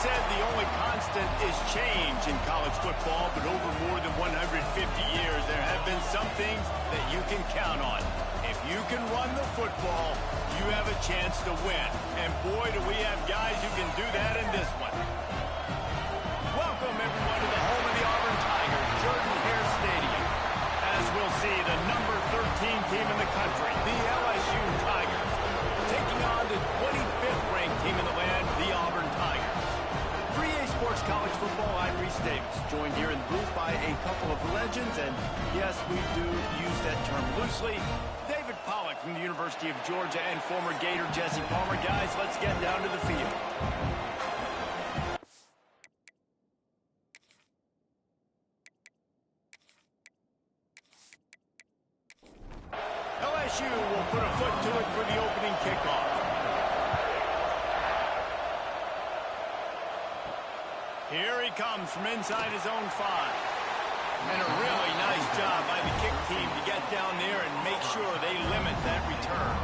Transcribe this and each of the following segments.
said the only constant is change in college football, but over more than 150 years, there have been some things that you can count on. If you can run the football, you have a chance to win. And boy, do we have guys who can do that in this one. Welcome, everyone, to the home of the Auburn Tigers, Jordan-Hare Stadium. As we'll see, the number 13 team in the country, the LSU Tigers, taking on the 25th ranked team in the land, the Auburn Tigers. For EA Sports College Football, I'm Reese Davis, joined here in the booth by a couple of legends, and yes, we do use that term loosely. David Pollack from the University of Georgia and former Gator Jesse Palmer. Guys, let's get down to the field. LSU will put a foot to it for the opening kickoff. Here he comes from inside his own 5. And a really nice job by the kick team to get down there and make sure they limit that return.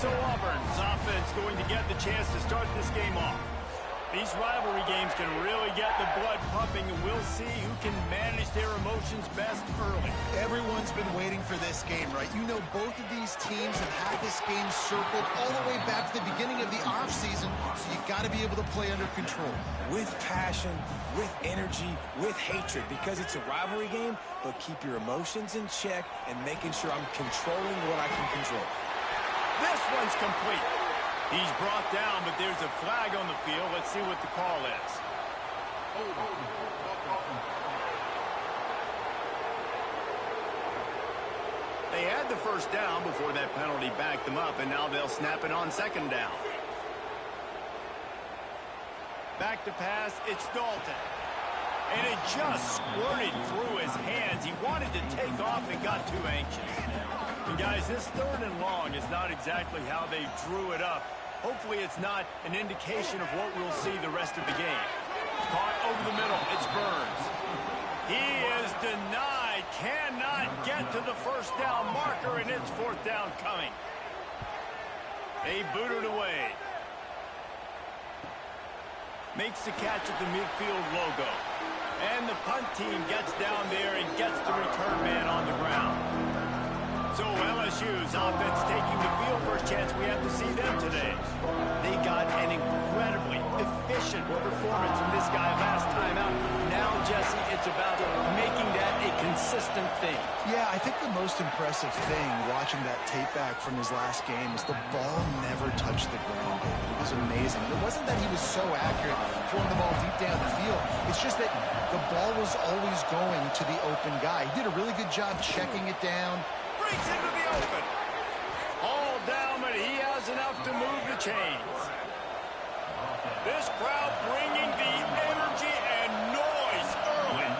So Auburn's offense going to get the chance to start this game off. These rivalry games can really get the blood pumping, and we'll see who can manage their emotions best early. Everyone's been waiting for this game, right? You know, both of these teams have had this game circled all the way back to the beginning of the offseason, so you got to be able to play under control. With passion, with energy, with hatred, because it's a rivalry game, but keep your emotions in check and making sure I'm controlling what I can control. This one's complete. He's brought down, but there's a flag on the field. Let's see what the call is. They had the first down before that penalty backed them up, and now they'll snap it on second down. Back to pass, it's Dalton. And it just squirted through his hands. He wanted to take off and got too anxious. And guys, this 3rd and long is not exactly how they drew it up. Hopefully it's not an indication of what we'll see the rest of the game. Caught over the middle, it's Burns. He is denied, cannot get to the first down marker, and it's 4th down coming. They boot it away. Makes the catch at the midfield logo. And the punt team gets down there and gets the return man on the ground. So LSU's offense taking the field. First chance we have to see them today. They got an incredibly efficient performance from this guy last time out. Now, Jesse, it's about making that a consistent thing. Yeah, I think the most impressive thing watching that tape back from his last game is the ball never touched the ground. It was amazing. It wasn't that he was so accurate throwing the ball deep down the field. It's just that the ball was always going to the open guy. He did a really good job checking it down. Breaks into the open. All down, but he has enough to move the chains. This crowd bringing the energy and noise early.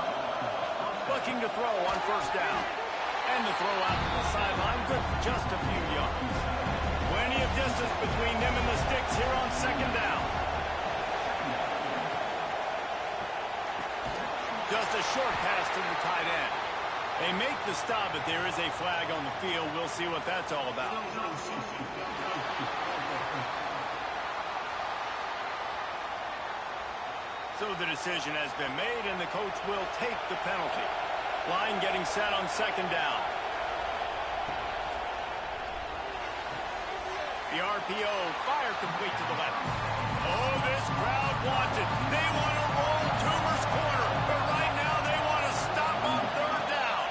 Looking to throw on first down. And the throw out to the sideline, good for just a few yards. Plenty of distance between them and the sticks here on second down. Just a short pass to the tight end. They make the stop, but there is a flag on the field. We'll see what that's all about. So the decision has been made, and the coach will take the penalty. Line getting set on second down. The RPO, fire complete to the left. Oh, this crowd wants it. They want to roll Toomer's corner, but right now they want to stop on 3rd down.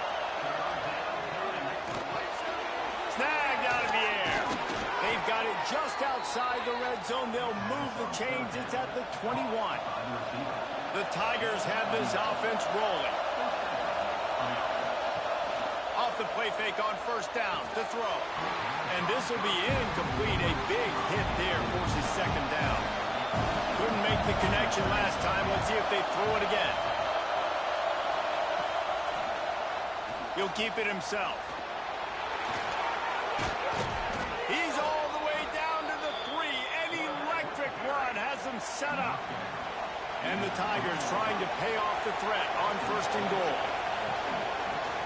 Snagged out of the air. They've got it just outside the red zone. They'll move the chains. It's at the 21. The Tigers have this offense rolling. Off the play fake on first down to throw. And this will be incomplete. A big hit there forces second down. Couldn't make the connection last time. Let's see if they throw it again. He'll keep it himself. He's all the way down to the 3. An electric run has him set up. And the Tigers trying to pay off the threat on 1st and goal.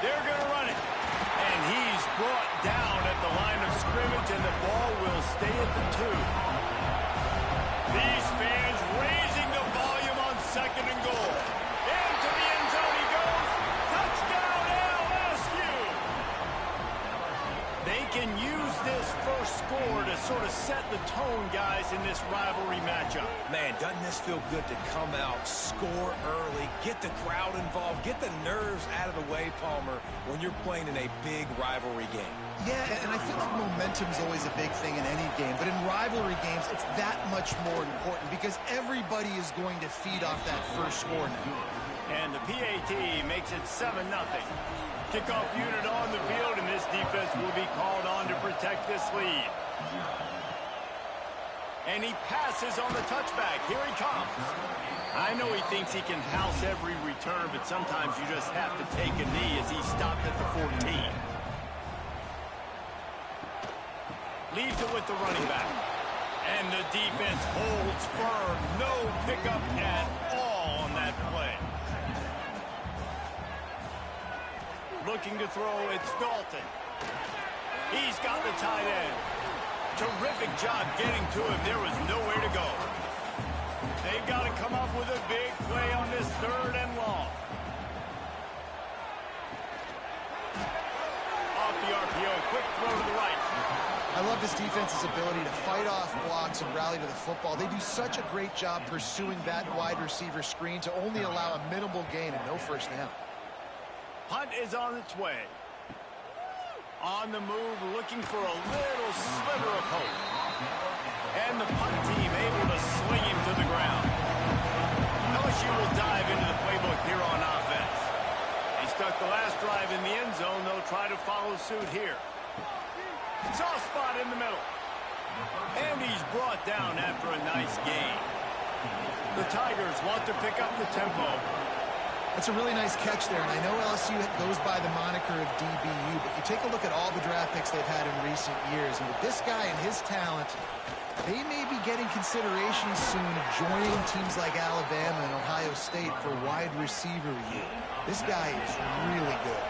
They're going to run it. And he's brought down at the line of scrimmage, and the ball will stay at the 2. These fans raising second and goal. Into the end zone he goes. Touchdown, LSU! They can use this first score to sort of set the tone, guys, in this rivalry matchup. Man, doesn't this feel good to come out, score early, get the crowd involved, get the nerves out of the way, Palmer, when you're playing in a big rivalry game. Yeah, and I feel like momentum's always a big thing in any game, but in rivalry games, it's that much more important because everybody is going to feed off that first score now. And the PAT makes it 7-0. Kickoff unit on the field, and this defense will be called on to protect this lead. And he passes on the touchback. Here he comes. I know he thinks he can house every return, but sometimes you just have to take a knee as he stopped at the 14. Leaves it with the running back. And the defense holds firm. No pickup at all on that play. Looking to throw, it's Dalton. He's got the tight end. Terrific job getting to him. There was nowhere to go. They've got to come up with a big play on this 3rd and long. Off the RPO, quick throw to the right. I love this defense's ability to fight off blocks and rally to the football. They do such a great job pursuing that wide receiver screen to only allow a minimal gain and no first down. Punt is on its way. On the move, looking for a little sliver of hope. And the punt team able to sling him to the ground. LSU will dive into the playbook here on offense. They stuck the last drive in the end zone. They'll try to follow suit here. Soft spot in the middle. And he's brought down after a nice gain. The Tigers want to pick up the tempo. That's a really nice catch there, and I know LSU goes by the moniker of DBU, but you take a look at all the draft picks they've had in recent years, and with this guy and his talent, they may be getting consideration soon joining teams like Alabama and Ohio State for wide receiver year. This guy is really good.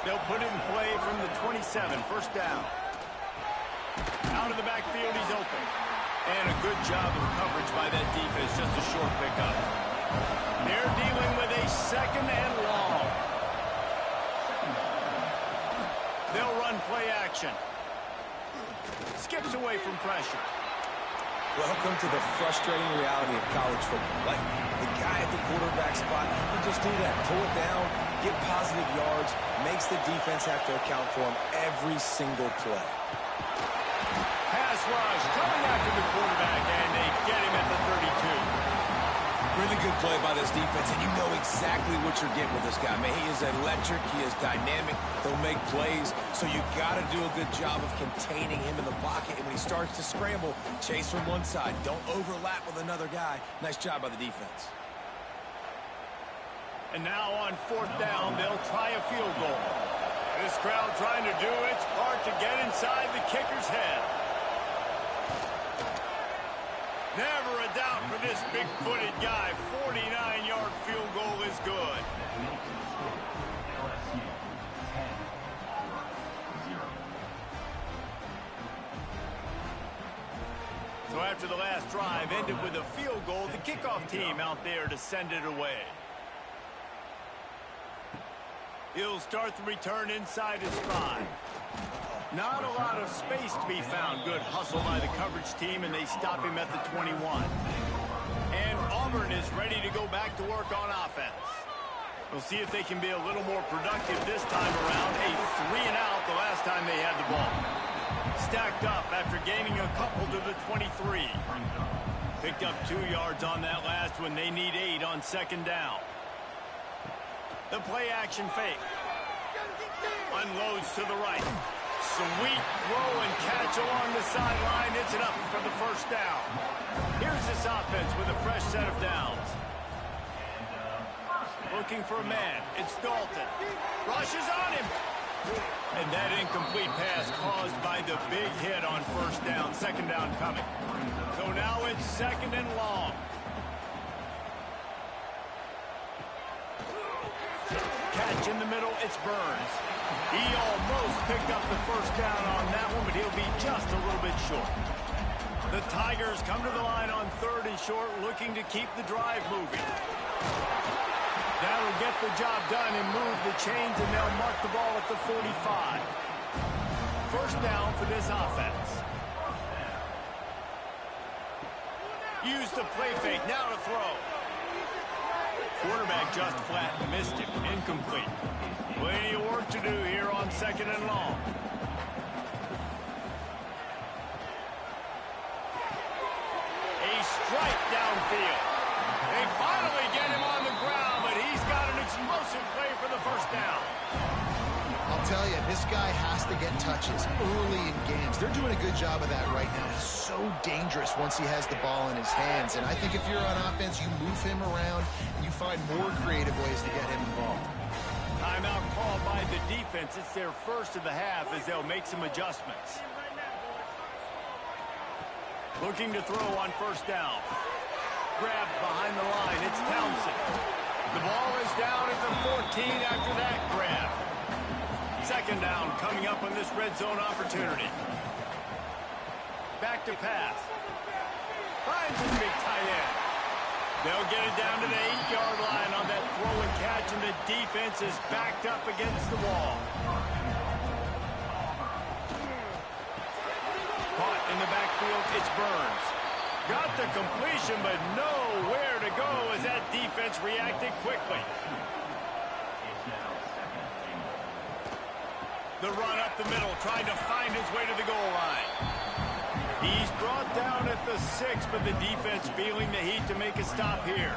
They'll put it in play from the 27, first down. Out of the backfield, he's open. And a good job of coverage by that defense, just a short pickup. They're dealing with a 2nd and long. They'll run play action. Skips away from pressure. Welcome to the frustrating reality of college football. Like, the guy at the quarterback spot, he can just do that. Pull it down, get positive yards, makes the defense have to account for him every single play. Pass rush coming after the quarterback, and they get him at the 32. Really good play by this defense, and you know exactly what you're getting with this guy. Man, he is electric. He is dynamic. They'll make plays, so you got to do a good job of containing him in the pocket. And when he starts to scramble, chase from one side. Don't overlap with another guy. Nice job by the defense. And now on 4th down, they'll try a field goal. This crowd trying to do its part to get inside the kicker's head. Never a doubt for this big-footed guy. 49-yard field goal is good. So after the last drive ended with a field goal, the kickoff team out there to send it away. He'll start the return inside his 5. Not a lot of space to be found. Good hustle by the coverage team, and they stop him at the 21. And Auburn is ready to go back to work on offense. We'll see if they can be a little more productive this time around. A 3-and-out the last time they had the ball. Stacked up after gaining a couple to the 23. Picked up 2 yards on that last one. They need 8 on 2nd down. The play action fake. Unloads to the right. Sweet throw and catch along the sideline. It's it up for the first down. Here's this offense with a fresh set of downs. Looking for a man. It's Dalton. Rushes on him. And that incomplete pass caused by the big hit on first down. 2nd down coming. So now it's 2nd and long. Catch in the middle, it's Burns. He almost picked up the first down on that one, but he'll be just a little bit short. The Tigers come to the line on 3rd and short, looking to keep the drive moving. That'll get the job done and move the chains, and they'll mark the ball at the 45. First down for this offense. Use the play fake, now to throw. Quarterback just flat missed it, incomplete. Plenty of work to do here on 2nd and long. A strike downfield. They finally get him on the ground, but he's got an explosive play for the first down. I'll tell you, this guy has to get touches early in games. They're doing a good job of that right now. He's so dangerous once he has the ball in his hands. And I think if you're on offense, you move him around and you find more creative ways to get him involved. Timeout called by the defense. It's their first of the half as they'll make some adjustments. Looking to throw on first down. Grabbed behind the line. It's Townsend. The ball is down at the 14 after that grab. 2nd down coming up on this red zone opportunity. Back to pass. Finds his big tight end. They'll get it down to the 8-yard line on that throw and catch, and the defense is backed up against the wall. Caught in the backfield, it's Burns. Got the completion, but nowhere to go as that defense reacted quickly. The run up the middle, trying to find his way to the goal line. He's brought down at the 6, but the defense feeling the heat to make a stop here.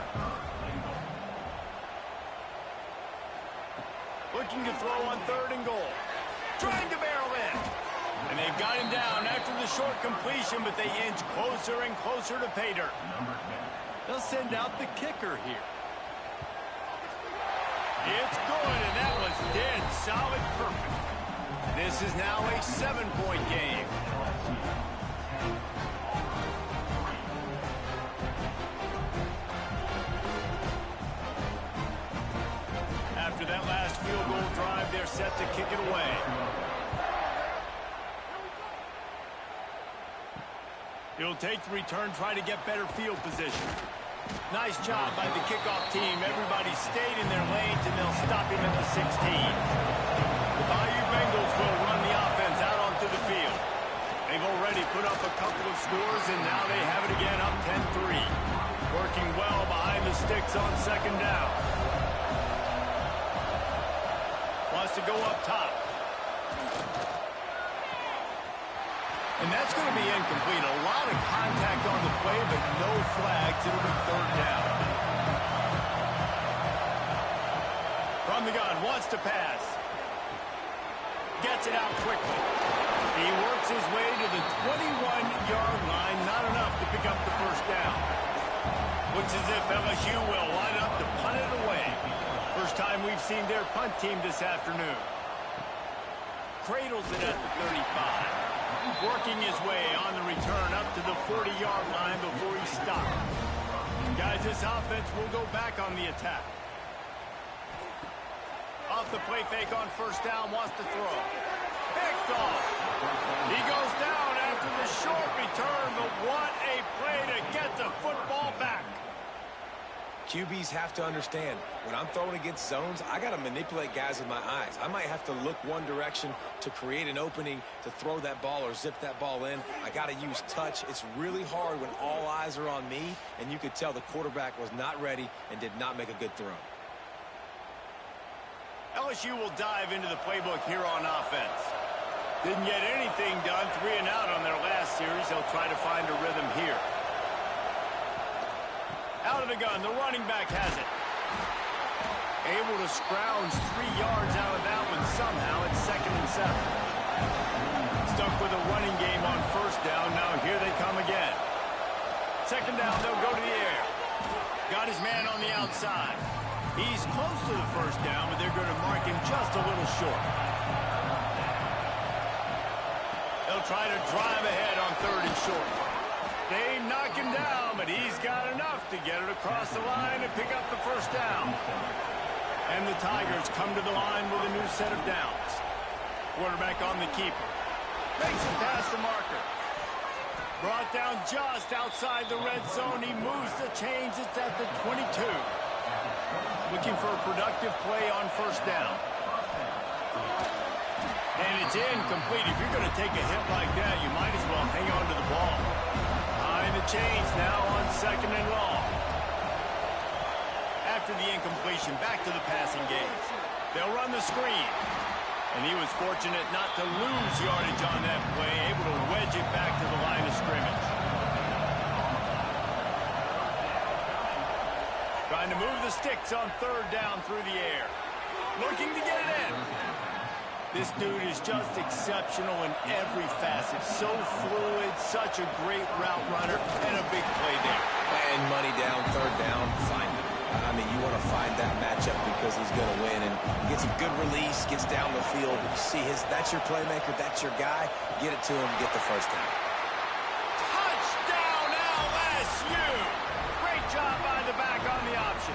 Looking to throw on 3rd and goal. Trying to barrel in. And they've got him down after the short completion, but they inch closer and closer to pay dirt. They'll send out the kicker here. It's good, and that was dead solid perfect. This is now a 7-point game. After that last field goal drive, they're set to kick it away. He'll take the return, try to get better field position. Nice job by the kickoff team. Everybody stayed in their lanes, and they'll stop him at the 16. The Bayou Bengals will run the offense out onto the field. They've already put up a couple of scores, and now they have it again up 10-3. Working well behind the sticks on 2nd down. Wants to go up top. And that's going to be incomplete. A lot of contact on the play, but no flags. It'll be 3rd down. From the gun, wants to pass. Gets it out quickly. He works his way to the 21-yard line. Not enough to pick up the first down. Looks as if LSU will line up to punt it away. First time we've seen their punt team this afternoon. Cradles it at the 35. Working his way on the return up to the 40-yard line before he stopped. Guys, this offense will go back on the attack. Off the play fake on first down, wants to throw. Picked off. He goes down after the short return, but what a play to get the football back. QBs have to understand, when I'm throwing against zones, I got to manipulate guys with my eyes. I might have to look one direction to create an opening to throw that ball or zip that ball in. I got to use touch. It's really hard when all eyes are on me, and you could tell the quarterback was not ready and did not make a good throw. LSU will dive into the playbook here on offense. Didn't get anything done, 3 and out on their last series. They'll try to find a rhythm here. Out of the gun, the running back has it. Able to scrounge 3 yards out of that one somehow. It's 2nd and 7. Stuck with a running game on first down. Now here they come again. 2nd down, they'll go to the air. Got his man on the outside. He's close to the first down, but they're going to mark him just a little short. They'll try to drive ahead on 3rd and short. They knock him down, but he's got enough to get it across the line and pick up the first down. And the Tigers come to the line with a new set of downs. Quarterback on the keeper. Makes it past the marker. Brought down just outside the red zone. He moves the chains. It's at the 22. Looking for a productive play on first down. And it's incomplete. If you're going to take a hit like that, you might as well hang on to the ball. Behind the chains now on second and long. After the incompletion, back to the passing game. They'll run the screen. And he was fortunate not to lose yardage on that play, able to wedge it back to the line of scrimmage. Trying to move the sticks on third down through the air. Looking to get it in. This dude is just exceptional in every facet. So fluid, such a great route runner, and a big play there. And money down, third down, find it. I mean, you want to find that matchup because he's going to win and gets a good release, gets down the field. You see that's your playmaker, that's your guy. Get it to him, get the first down. Touchdown, LSU! Great job by the back on the option.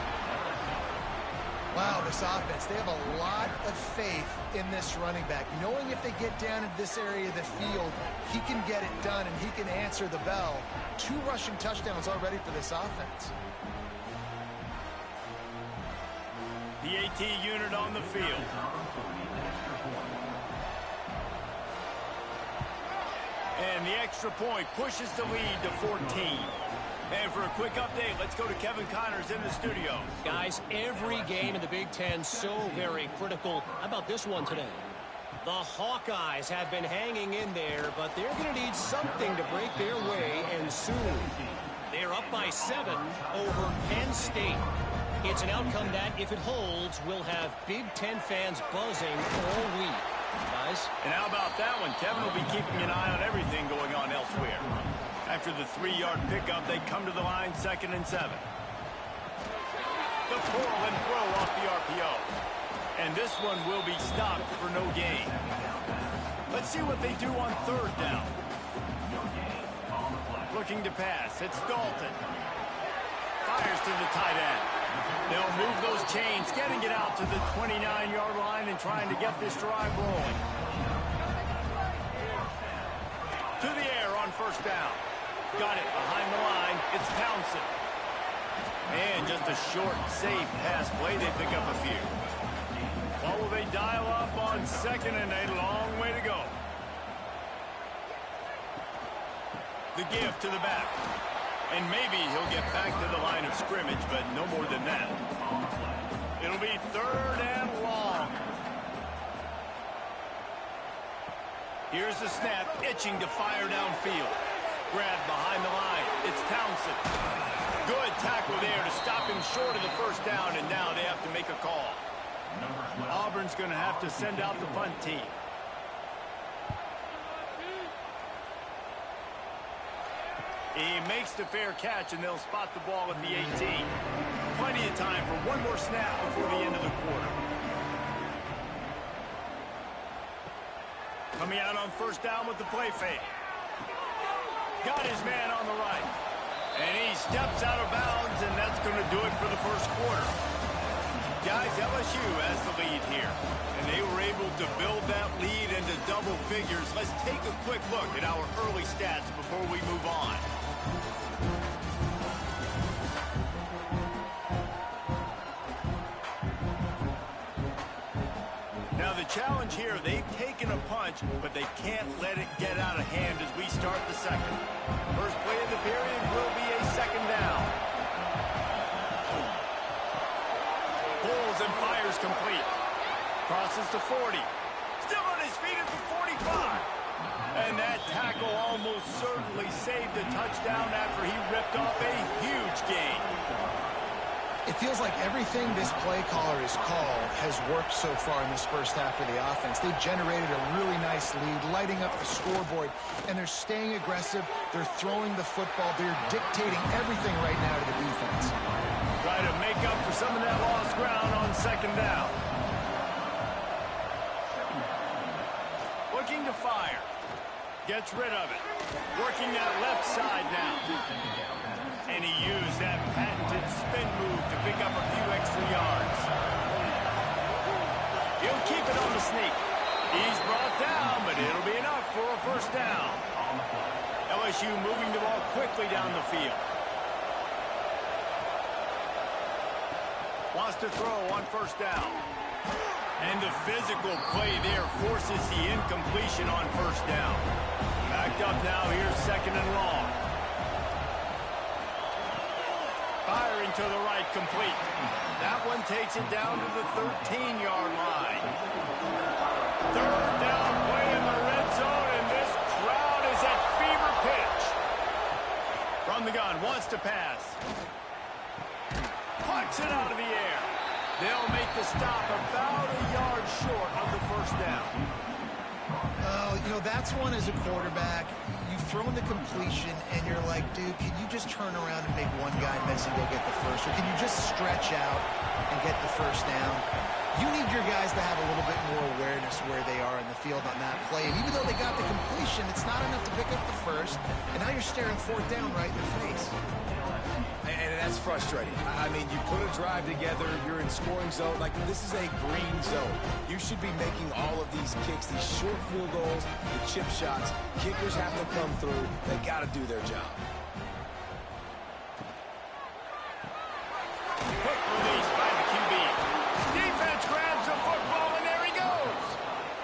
Wow, this offense, they have a lot of faith in this running back. Knowing if they get down in this area of the field, he can get it done and he can answer the bell. 2 rushing touchdowns already for this offense. The AT unit on the field. And the extra point pushes the lead to 14. And for a quick update, let's go to Kevin Connors in the studio. Guys, every game in the Big Ten so very critical. How about this one today? The Hawkeyes have been hanging in there, but they're going to need something to break their way, and soon. They're up by 7 over Penn State. It's an outcome that, if it holds, will have Big Ten fans buzzing all week. Guys? And how about that one? Kevin will be keeping an eye on everything going on elsewhere. After the 3-yard pickup, they come to the line, 2nd and 7. The pull and throw off the RPO. And this one will be stopped for no gain. Let's see what they do on third down. Looking to pass. It's Dalton. Fires to the tight end. They'll move those chains, getting it out to the 29-yard line and trying to get this drive rolling. To the air on first down. Got it behind the line. It's Townsend. And just a short, safe pass play. They pick up a few. What will they dial up on second and a long way to go? The give to the back. And maybe he'll get back to the line of scrimmage, but no more than that. It'll be third and long. Here's the snap, itching to fire downfield. Grabbed behind the line. It's Townsend. Good tackle there to stop him short of the first down, and now they have to make a call. Auburn's going to have to send out the punt team. He makes the fair catch, and they'll spot the ball at the 18. Plenty of time for one more snap before the end of the quarter. Coming out on first down with the play fake. Got his man on the right. And he steps out of bounds, and that's going to do it for the first quarter. Guys, LSU has the lead here. And they were able to build that lead into double figures. Let's take a quick look at our early stats before we move on. Now the challenge here, they've taken a punch, but they can't let it get out of hand as we start the second. First play of the period will be a second down. Pulls and fires complete. Crosses to 40. Still on his feet at the 45. And that tackle almost certainly saved a touchdown after he ripped off a huge gain. It feels like everything this play caller has called has worked so far in this first half of the offense. They've generated a really nice lead, lighting up the scoreboard, and they're staying aggressive. They're throwing the football. They're dictating everything right now to the defense. Try to make up for some of that lost ground on second down. Looking to fire. Gets rid of it. Working that left side now. And he used that patented spin move to pick up a few extra yards. He'll keep it on the sneak. He's brought down, but it'll be enough for a first down. LSU moving the ball quickly down the field. Wants to throw on first down. And the physical play there forces the incompletion on first down. Backed up now, here's second and long. Firing to the right, complete. That one takes it down to the 13-yard line. Third down play in the red zone, and this crowd is at fever pitch. From the gun, wants to pass. Punts it out of the air. They'll make the stop about a yard short of the first down. Oh, you know, that's one as a quarterback. You've thrown the completion, and you're like, dude, can you just turn around and make one guy miss and go get the first? Or can you just stretch out and get the first down? You need your guys to have a little bit more awareness where they are in the field on that play. And even though they got the completion, it's not enough to pick up the first. And now you're staring fourth down right in the face. And that's frustrating. I mean, you put a drive together, you're in scoring zone. Like, this is a green zone. You should be making all of these kicks, these short field goals, the chip shots. Kickers have to come through. They got to do their job. Quick release by the QB. Defense grabs the football, and there he goes.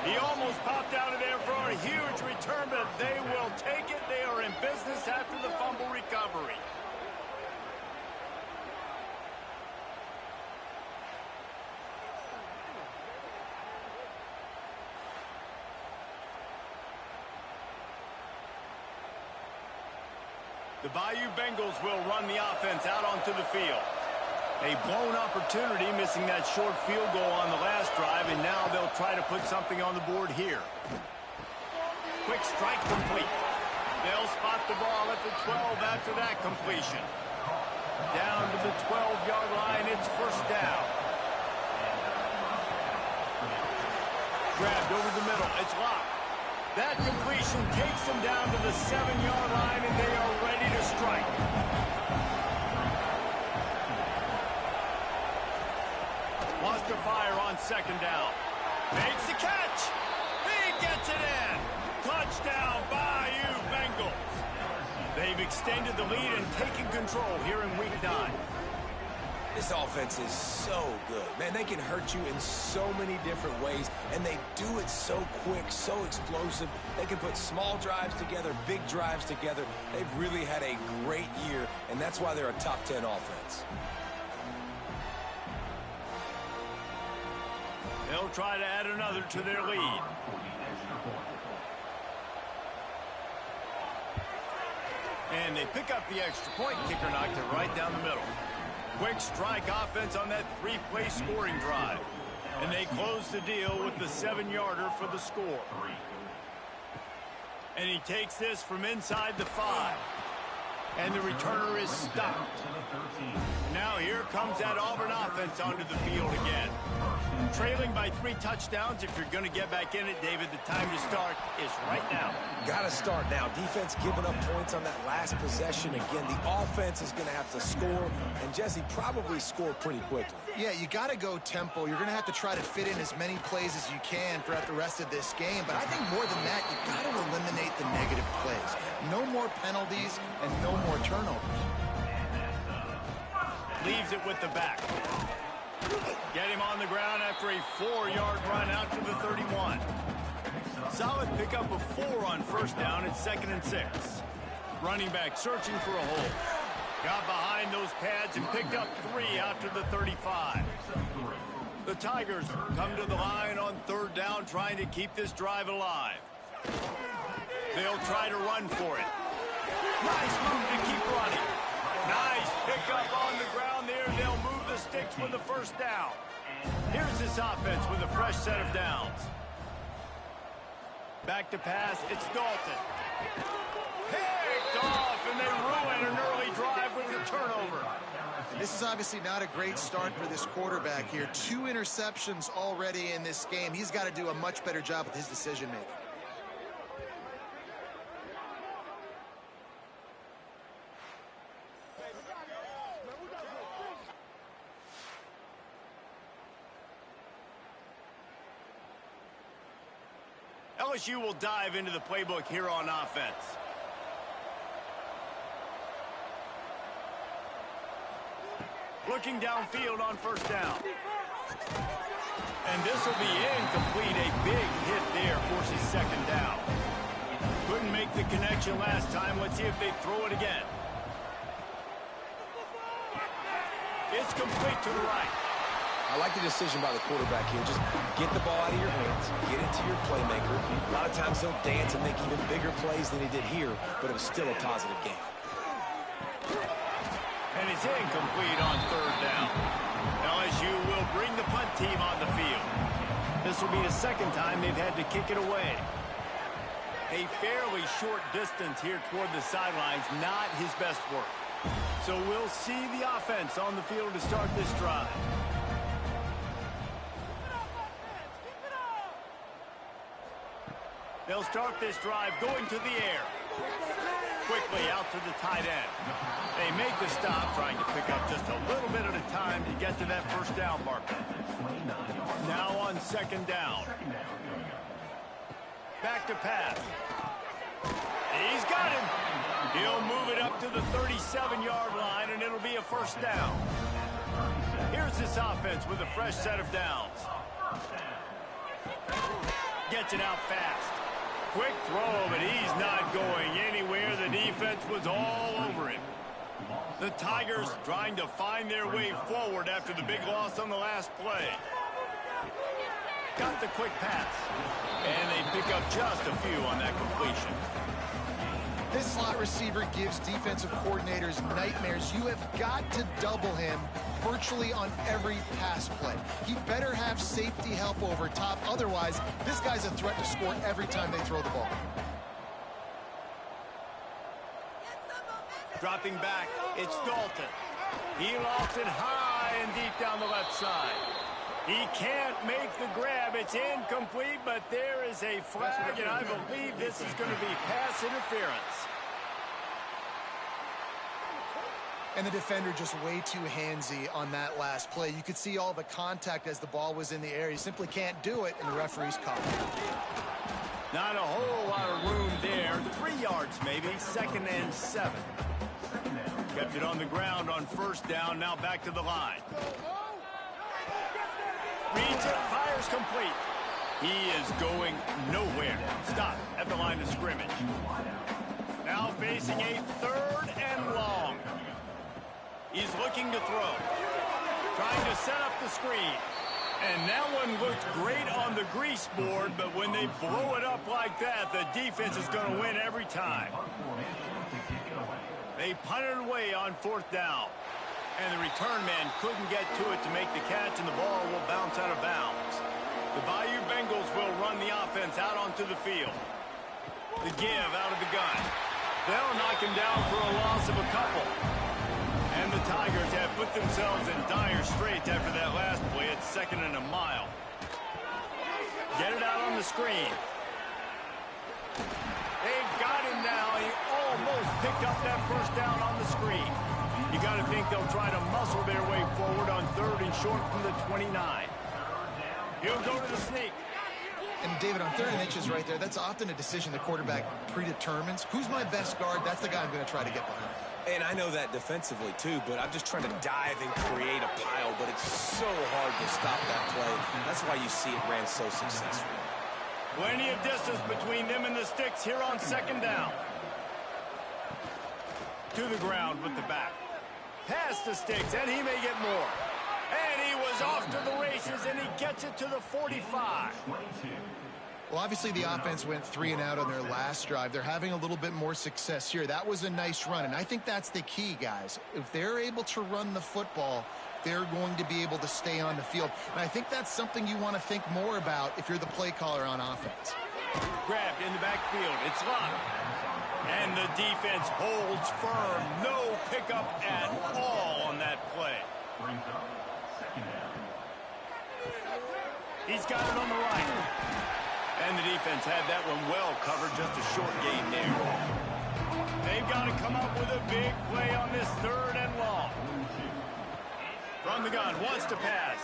He almost popped out of there for a huge return, but they will take it. They are in business after the fumble recovery. The Bayou Bengals will run the offense out onto the field. A blown opportunity, missing that short field goal on the last drive, and now they'll try to put something on the board here. Quick strike complete. They'll spot the ball at the 12 after that completion. Down to the 12-yard line, it's first down. Grabbed over the middle, it's locked. That completion takes them down to the 7-yard line, and they are ready to strike. Wants to fire on second down. Makes the catch. He gets it in. Touchdown, Bayou Bengals. They've extended the lead and taken control here in Week 9. This offense is so good. Man, they can hurt you in so many different ways, and they do it so quick, so explosive. They can put small drives together, big drives together. They've really had a great year, and that's why they're a top 10 offense. They'll try to add another to their lead. And they pick up the extra point. Kicker knocked it right down the middle. Quick strike offense on that three-play scoring drive. And they close the deal with the 7-yarder for the score. And he takes this from inside the 5. And the returner is stopped. Now here comes that Auburn offense onto the field again. Trailing by 3 touchdowns. If you're going to get back in it, David, the time to start is right now. Got to start now. Defense giving up points on that last possession. Again, the offense is going to have to score, and Jesse probably score pretty quickly. Yeah, you got to go tempo. You're going to have to try to fit in as many plays as you can throughout the rest of this game. But I think more than that, you got to eliminate the negative plays. No more penalties and no more turnovers. Leaves it with the back. Get him on the ground after a 4-yard run out to the 31. Solid pickup of 4 on first down. It's 2nd and 6. Running back searching for a hole. Got behind those pads and picked up 3 out to the 35. The Tigers come to the line on 3rd down, trying to keep this drive alive. They'll try to run for it. Nice move to keep running. Nice pickup on the ground there. They'll move the sticks with the first down. Here's this offense with a fresh set of downs. Back to pass. It's Dalton. Picked off, and they ruin an early drive with the turnover. This is obviously not a great start for this quarterback here. 2 interceptions already in this game. He's got to do a much better job with his decision-making. LSU will dive into the playbook here on offense. Looking downfield on first down. And this will be incomplete. A big hit there forces second down. Couldn't make the connection last time. Let's see if they throw it again. It's complete to the right. I like the decision by the quarterback here. Just get the ball out of your hands, get it to your playmaker. A lot of times they'll dance and make even bigger plays than he did here, but it was still a positive game. And it's incomplete on third down. LSU will bring the punt team on the field. This will be the second time they've had to kick it away. A fairly short distance here toward the sidelines, not his best work. So we'll see the offense on the field to start this drive. They'll start this drive going to the air. Quickly out to the tight end. They make the stop, trying to pick up just a little bit at a time to get to that first down marker. Now on second down. Back to pass. He's got him. He'll move it up to the 37-yard line, and it'll be a first down. Here's this offense with a fresh set of downs. Gets it out fast. Quick throw, but he's not going anywhere. The defense was all over him. The Tigers trying to find their way forward after the big loss on the last play. Got the quick pass. And they pick up just a few on that completion. This slot receiver gives defensive coordinators nightmares. You have got to double him virtually on every pass play. He better have safety help over top. Otherwise, this guy's a threat to score every time they throw the ball. Dropping back, it's Dalton. He lofts it high and deep down the left side. He can't make the grab. It's incomplete, but there is a flag, and I believe this is going to be pass interference. And the defender just way too handsy on that last play. You could see all the contact as the ball was in the air. He simply can't do it, and the referee's caught it. Not a whole lot of room there. 3 yards maybe, 2nd and 7. Kept it on the ground on first down, now back to the line. Reads it, fires complete. He is going nowhere. Stop at the line of scrimmage. Now facing a 3rd and long. He's looking to throw. Trying to set up the screen. And that one looked great on the grease board, but when they blow it up like that, the defense is going to win every time. They punted away on 4th down. And the return man couldn't get to it to make the catch, and the ball will bounce out of bounds. The Bayou Bengals will run the offense out onto the field. The give out of the gun. They'll knock him down for a loss of a couple. And the Tigers have put themselves in dire straits after that last play. It's 2nd and a mile. Get it out on the screen. They've got him now. He almost picked up that first down on the screen. You got to think they'll try to muscle their way forward on 3rd and short from the 29. He'll go to the sneak. And David, on 3rd and inches right there, that's often a decision the quarterback predetermines. Who's my best guard? That's the guy I'm going to try to get behind. And I know that defensively, too, but I'm just trying to dive and create a pile, but it's so hard to stop that play. That's why you see it ran so successful. Plenty of distance between them and the sticks here on 2nd down. To the ground with the back. Past the sticks, and he may get more. And he was off to the races, and he gets it to the 45. Well, obviously the offense went 3 and out on their last drive. They're having a little bit more success here. That was a nice run, and I think that's the key, guys. If they're able to run the football, they're going to be able to stay on the field. And I think that's something you want to think more about if you're the play caller on offense. Grabbed in the backfield. It's locked. And the defense holds firm. No pickup at all on that play. He's got it on the right. And the defense had that one well covered. Just a short gain there. They've got to come up with a big play on this 3rd and long. From the gun, wants to pass.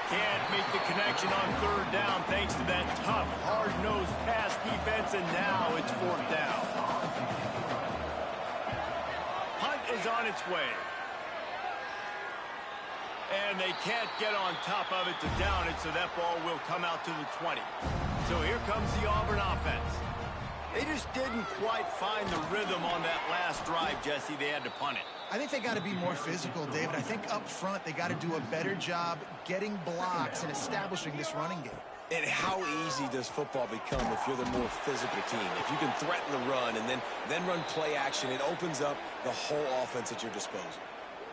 Can't make the connection on 3rd down thanks to that tough, hard-nosed pass defense, and now it's 4th down. Hunt is on its way. And they can't get on top of it to down it, so that ball will come out to the 20. So here comes the Auburn offense. They just didn't quite find the rhythm on that last drive, Jesse. They had to punt it. I think they got to be more physical, David. I think up front they got to do a better job getting blocks and establishing this running game. And how easy does football become if you're the more physical team? If you can threaten the run and then run play action, it opens up the whole offense at your disposal.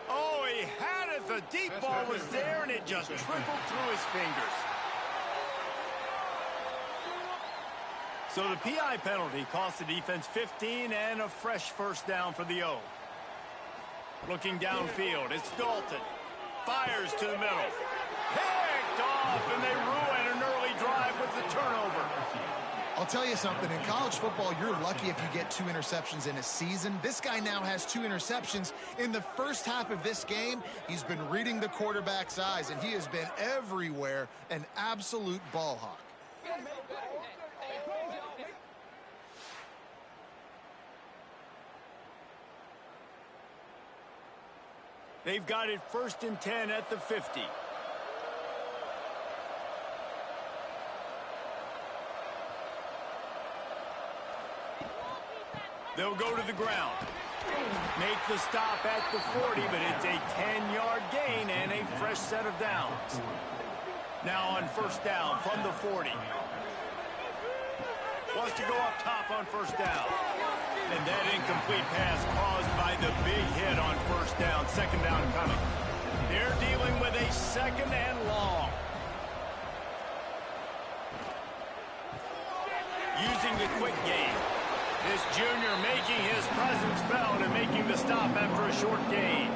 Oh, he had it. The deep ball was there, and it just trickled through his fingers. So the PI penalty cost the defense 15 and a fresh first down for the O. Looking downfield, it's Dalton. Fires to the middle. Picked off, and they ruin an early drive with the turnover. I'll tell you something. In college football, you're lucky if you get 2 interceptions in a season. This guy now has 2 interceptions. In the first half of this game, he's been reading the quarterback's eyes, and he has been everywhere, an absolute ball hawk. They've got it 1st and 10 at the 50. They'll go to the ground. Make the stop at the 40, but it's a 10-yard gain and a fresh set of downs. Now on first down from the 40. Wants to go up top on first down. And that incomplete pass caused by the big hit on first down. Second down coming. They're dealing with a second and long. Using the quick game. This junior making his presence felt and making the stop after a short gain.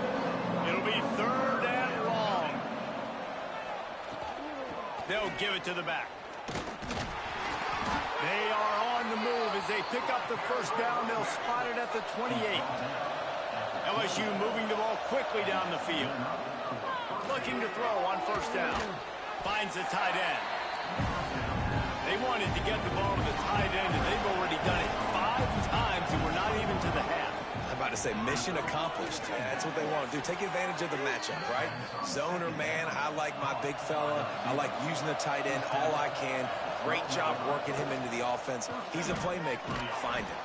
It'll be third and long. They'll give it to the back. They are on the move as they pick up the first down. They'll spot it at the 28. LSU moving the ball quickly down the field. Looking to throw on first down. Finds the tight end. They wanted to get the ball to the tight end, and they've already done it 5 times, and we're not even to the half. I'm about to say mission accomplished. Yeah, that's what they want to do. Take advantage of the matchup, right? Zone or man, I like my big fella. I like using the tight end all I can. Great job working him into the offense. He's a playmaker. Find him.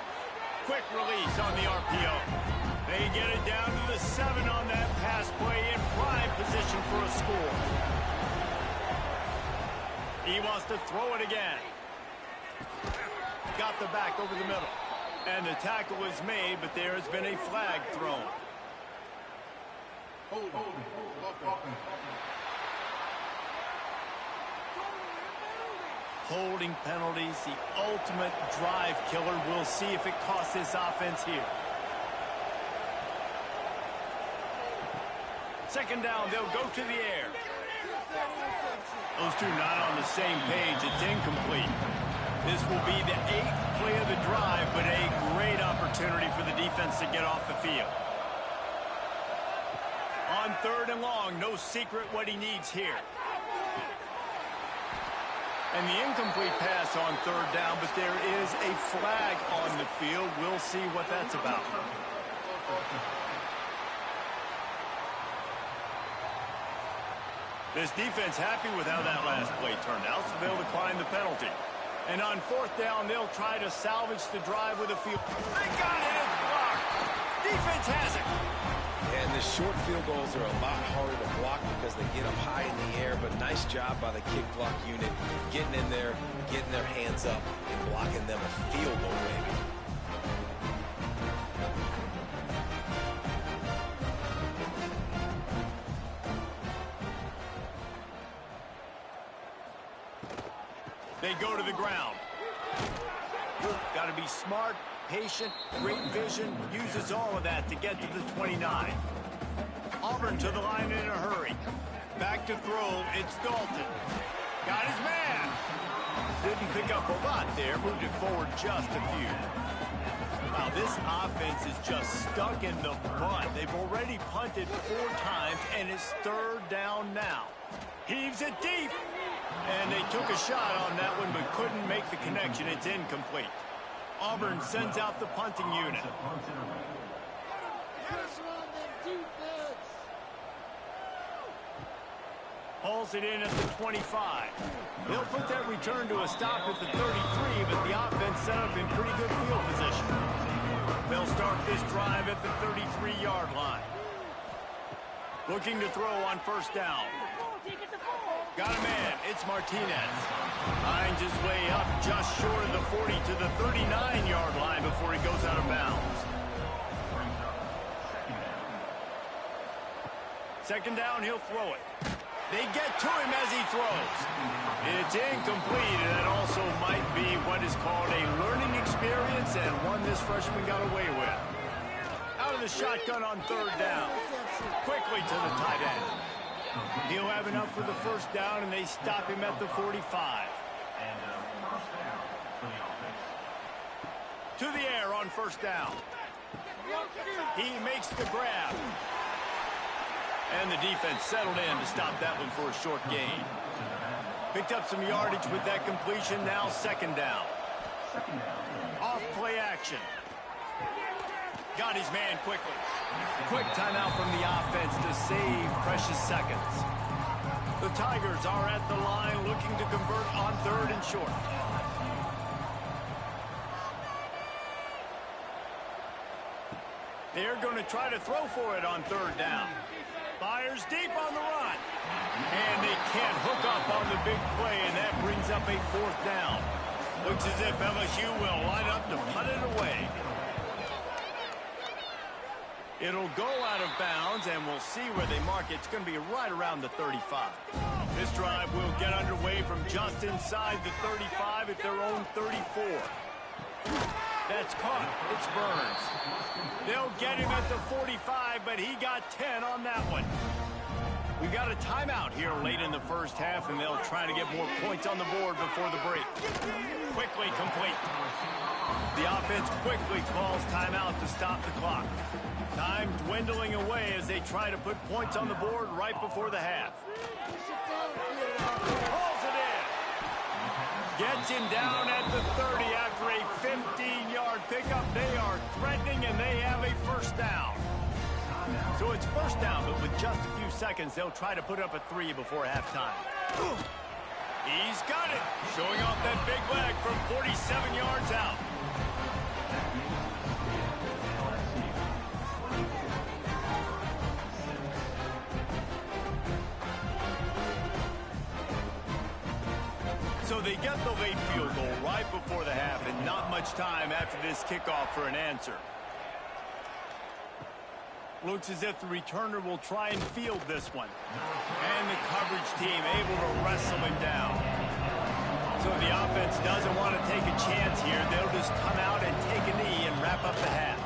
Quick release on the RPO. They get it down to the 7 on that pass play in prime position for a score. He wants to throw it again. Got the back over the middle. And the tackle was made, but there has been a flag thrown. Holding penalties, the ultimate drive killer. We'll see if it costs this offense here. Second down, they'll go to the air. Those two not on the same page. It's incomplete. This will be the 8th play of the drive, but a great opportunity for the defense to get off the field. On third and long, no secret what he needs here. And the incomplete pass on third down, but there is a flag on the field. We'll see what that's about. This defense happy with how that last play turned out, so they'll decline the penalty. And on fourth down, they'll try to salvage the drive with a field. They got it, it's blocked. Defense has it. And the short field goals are a lot harder to block because they get up high in the air, but nice job by the kick block unit getting in there, getting their hands up, and blocking them a field goal maybe. They go to the ground. Got to be smart, patient, great vision, uses all of that to get to the 29. Auburn to the line in a hurry. Back to throw, it's Dalton. Got his man. Didn't pick up a lot there, moved it forward just a few. Wow, this offense is just stuck in the mud. They've already punted 4 times, and it's third down now. Heaves it deep. And they took a shot on that one, but couldn't make the connection. It's incomplete. Auburn sends out the punting unit. Hauls it in at the 25. They'll put that return to a stop at the 33, but the offense set up in pretty good field position. They'll start this drive at the 33-yard line. Looking to throw on first down. Got a man. It's Martinez. Finds his way up just short of the 40 to the 39-yard line before he goes out of bounds. Second down, he'll throw it. They get to him as he throws. It's incomplete, and that also might be what is called a learning experience and one this freshman got away with. Out of the shotgun on third down. Quickly to the tight end. He'll have enough for the first down, and they stop him at the 45. To the air on first down. He makes the grab. And the defense settled in to stop that one for a short gain. Picked up some yardage with that completion. Now second down. Off play action. Got his man quickly. Quick timeout from the offense to save precious seconds. The Tigers are at the line looking to convert on third and short. They're going to try to throw for it on third down. Fires deep on the run. And they can't hook up on the big play, and that brings up a fourth down. Looks as if LSU will line up to punt it away. It'll go out of bounds, and we'll see where they mark it. It's going to be right around the 35. This drive will get underway from just inside the 35 at their own 34. That's caught. It's Burns. They'll get him at the 45, but he got 10 on that one. We got a timeout here late in the first half, and they'll try to get more points on the board before the break. Quickly complete. The offense quickly calls timeout to stop the clock. Time dwindling away as they try to put points on the board right before the half. Pulls it in. Gets him down at the 30 after a 15-yard pickup. They are threatening, and they have a first down. So it's first down, but with just a few seconds, they'll try to put up a 3 before halftime. He's got it. Showing off that big leg from 47 yards out. So they get the late field goal right before the half, and not much time after this kickoff for an answer. Looks as if the returner will try and field this one. And the coverage team able to wrestle him down. So the offense doesn't want to take a chance here. They'll just come out and take a knee and wrap up the half.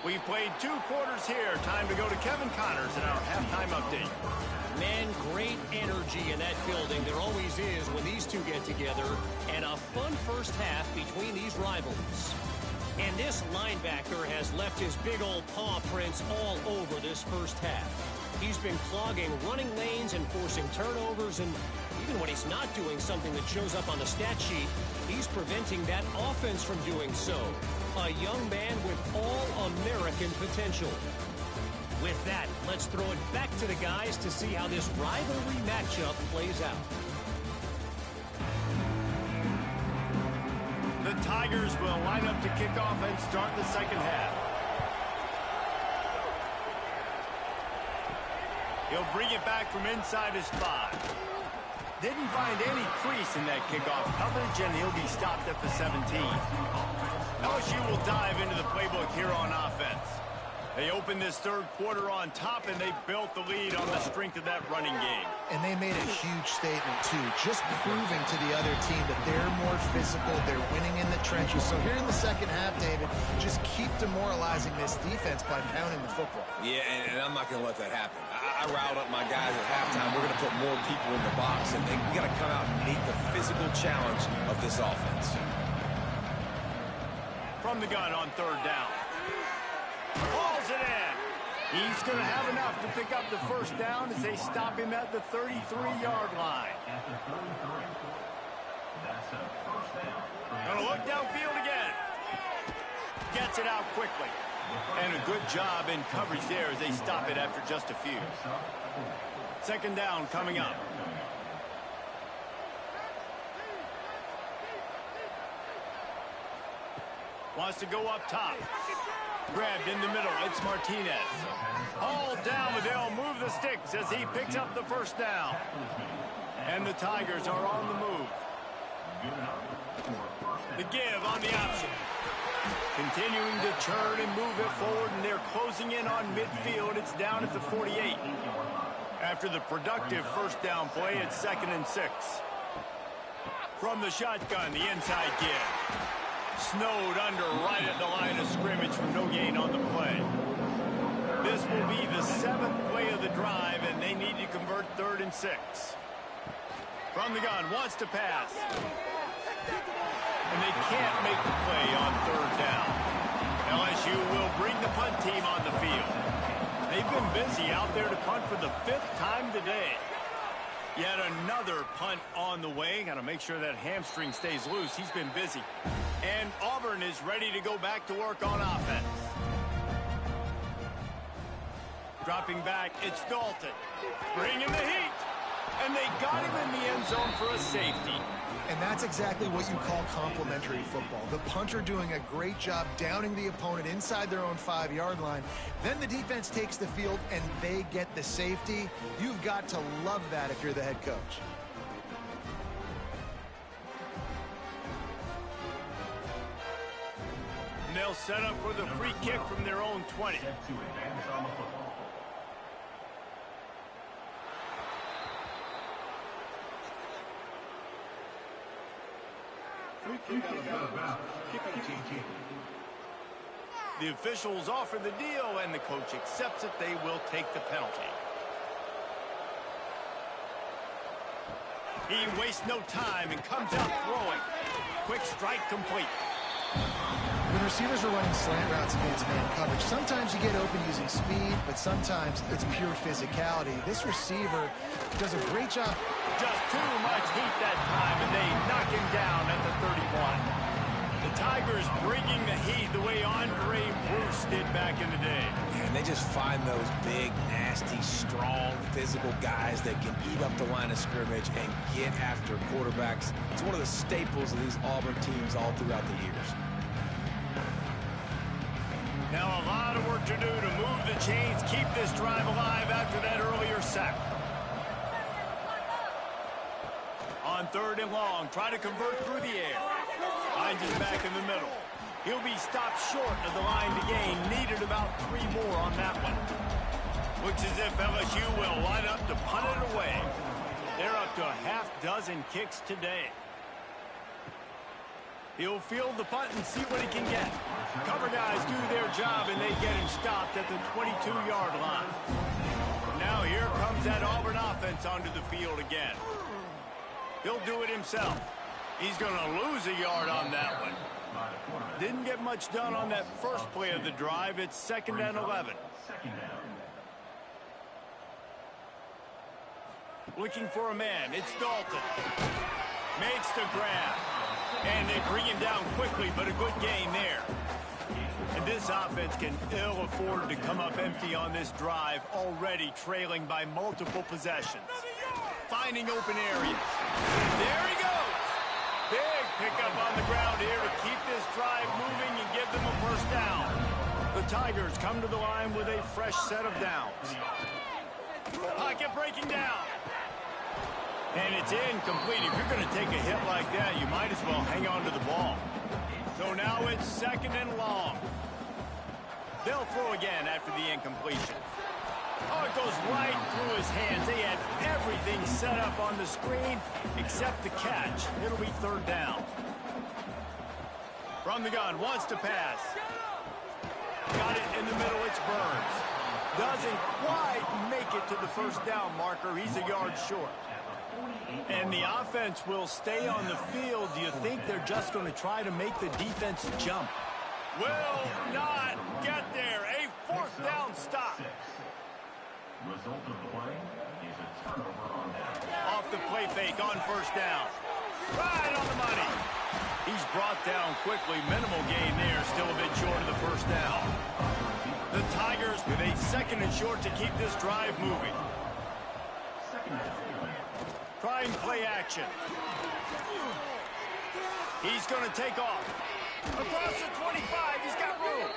We've played 2 quarters here. Time to go to Kevin Connors in our halftime update. Man, great energy in that building. There always is when these two get together. And a fun first half between these rivals. And this linebacker has left his big old paw prints all over this first half. He's been clogging running lanes and forcing turnovers, and even when he's not doing something that shows up on the stat sheet, he's preventing that offense from doing so. A young man with all-American potential. With that, let's throw it back to the guys to see how this rivalry matchup plays out. The Tigers will line up to kick off and start the second half. He'll bring it back from inside his 5. Didn't find any crease in that kickoff coverage, and he'll be stopped at the 17. LSU will dive into the playbook here on offense. They opened this third quarter on top, and they built the lead on the strength of that running game. And they made a huge statement, too, just proving to the other team that they're more physical, they're winning in the trenches. So here in the second half, David, just keep demoralizing this defense by pounding the football. Yeah, and I'm not going to let that happen. I riled up my guys at halftime. We're going to put more people in the box, and we got to come out and meet the physical challenge of this offense. From the gun on third down. Hauls it in. He's going to have enough to pick up the first down as they stop him at the 33-yard line. Going to look downfield again. Gets it out quickly. And a good job in coverage there as they stop it after just a few. Second down coming up. Wants to go up top. Grabbed in the middle. It's Martinez. All down, but they'll move the sticks as he picks up the first down. And the Tigers are on the move. The give on the option. Continuing to turn and move it forward, and they're closing in on midfield. It's down at the 48. After the productive first down play, it's 2nd and 6. From the shotgun, the inside give. Snowed under right at the line of scrimmage for no gain on the play. This will be the 7th play of the drive, and they need to convert 3rd and 6. From the gun, wants to pass. And they can't make the play on 3rd down. LSU will bring the punt team on the field. They've been busy out there to punt for the 5th time today. Yet another punt on the way. Got to make sure that hamstring stays loose. He's been busy. And Auburn is ready to go back to work on offense. Dropping back, it's Dalton. Bringing the heat. And they got him in the end zone for a safety. And that's exactly what you call complementary football. The punter doing a great job downing the opponent inside their own 5-yard line. Then the defense takes the field and they get the safety. You've got to love that if you're the head coach. And they'll set up for the free kick from their own 20. The officials offer the deal, and the coach accepts it. They will take the penalty. He wastes no time and comes out throwing. Quick strike complete. When receivers are running slant routes against man coverage, sometimes you get open using speed, but sometimes it's pure physicality. This receiver does a great job. Just too much heat that time, and they knock him down at the 31. The Tigers bringing the heat the way Andre Bruce did back in the day. And they just find those big, nasty, strong, physical guys that can eat up the line of scrimmage and get after quarterbacks. It's one of the staples of these Auburn teams all throughout the years. Now a lot of work to do to move the chains, keep this drive alive after that earlier sack. On 3rd and long, try to convert through the air. Finds his back in the middle. He'll be stopped short of the line to gain. Needed about 3 more on that one. Looks as if LSU will line up to punt it away. They're up to a half-dozen kicks today. He'll field the punt and see what he can get. Cover guys do their job, and they get him stopped at the 22-yard line. Now here comes that Auburn offense onto the field again. He'll do it himself. He's going to lose a yard on that one. Didn't get much done on that first play of the drive. It's 2nd and 11. Looking for a man. It's Dalton. Makes the grab. And they bring him down quickly, but a good gain there. And this offense can ill afford to come up empty on this drive, already trailing by multiple possessions. Finding open areas. There he goes. Big pickup on the ground here to keep this drive moving and give them a first down. The Tigers come to the line with a fresh set of downs. Pocket breaking down. And it's incomplete. If you're going to take a hit like that, you might as well hang on to the ball. So now it's 2nd and long. They'll throw again after the incompletion. Oh, it goes right through his hands. They had everything set up on the screen except the catch. It'll be 3rd down. From the gun, wants to pass. Got it in the middle, it's Burns. Doesn't quite make it to the first down marker. He's a yard short. And the offense will stay on the field. Do you think they're just going to try to make the defense jump? Will not get there. A 4th down stop. Result of the play is a turnover on down. Off the play fake on 1st down. Right on the money. He's brought down quickly. Minimal gain there. Still a bit short of the 1st down. The Tigers with a 2nd and short to keep this drive moving. Trying play action. He's going to take off. Across the 25, he's got room.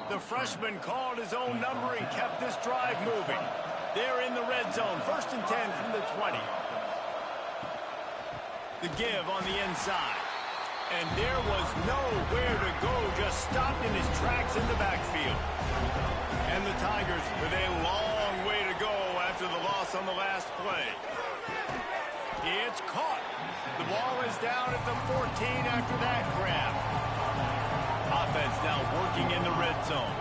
The freshman called his own number and kept this drive moving. They're in the red zone, 1st and 10 from the 20. The give on the inside. And there was nowhere to go, just stopped in his tracks in the backfield. And the Tigers with a long way to go after the loss on the last play. It's caught. The ball is down at the 14 after that grab. Offense now working in the red zone.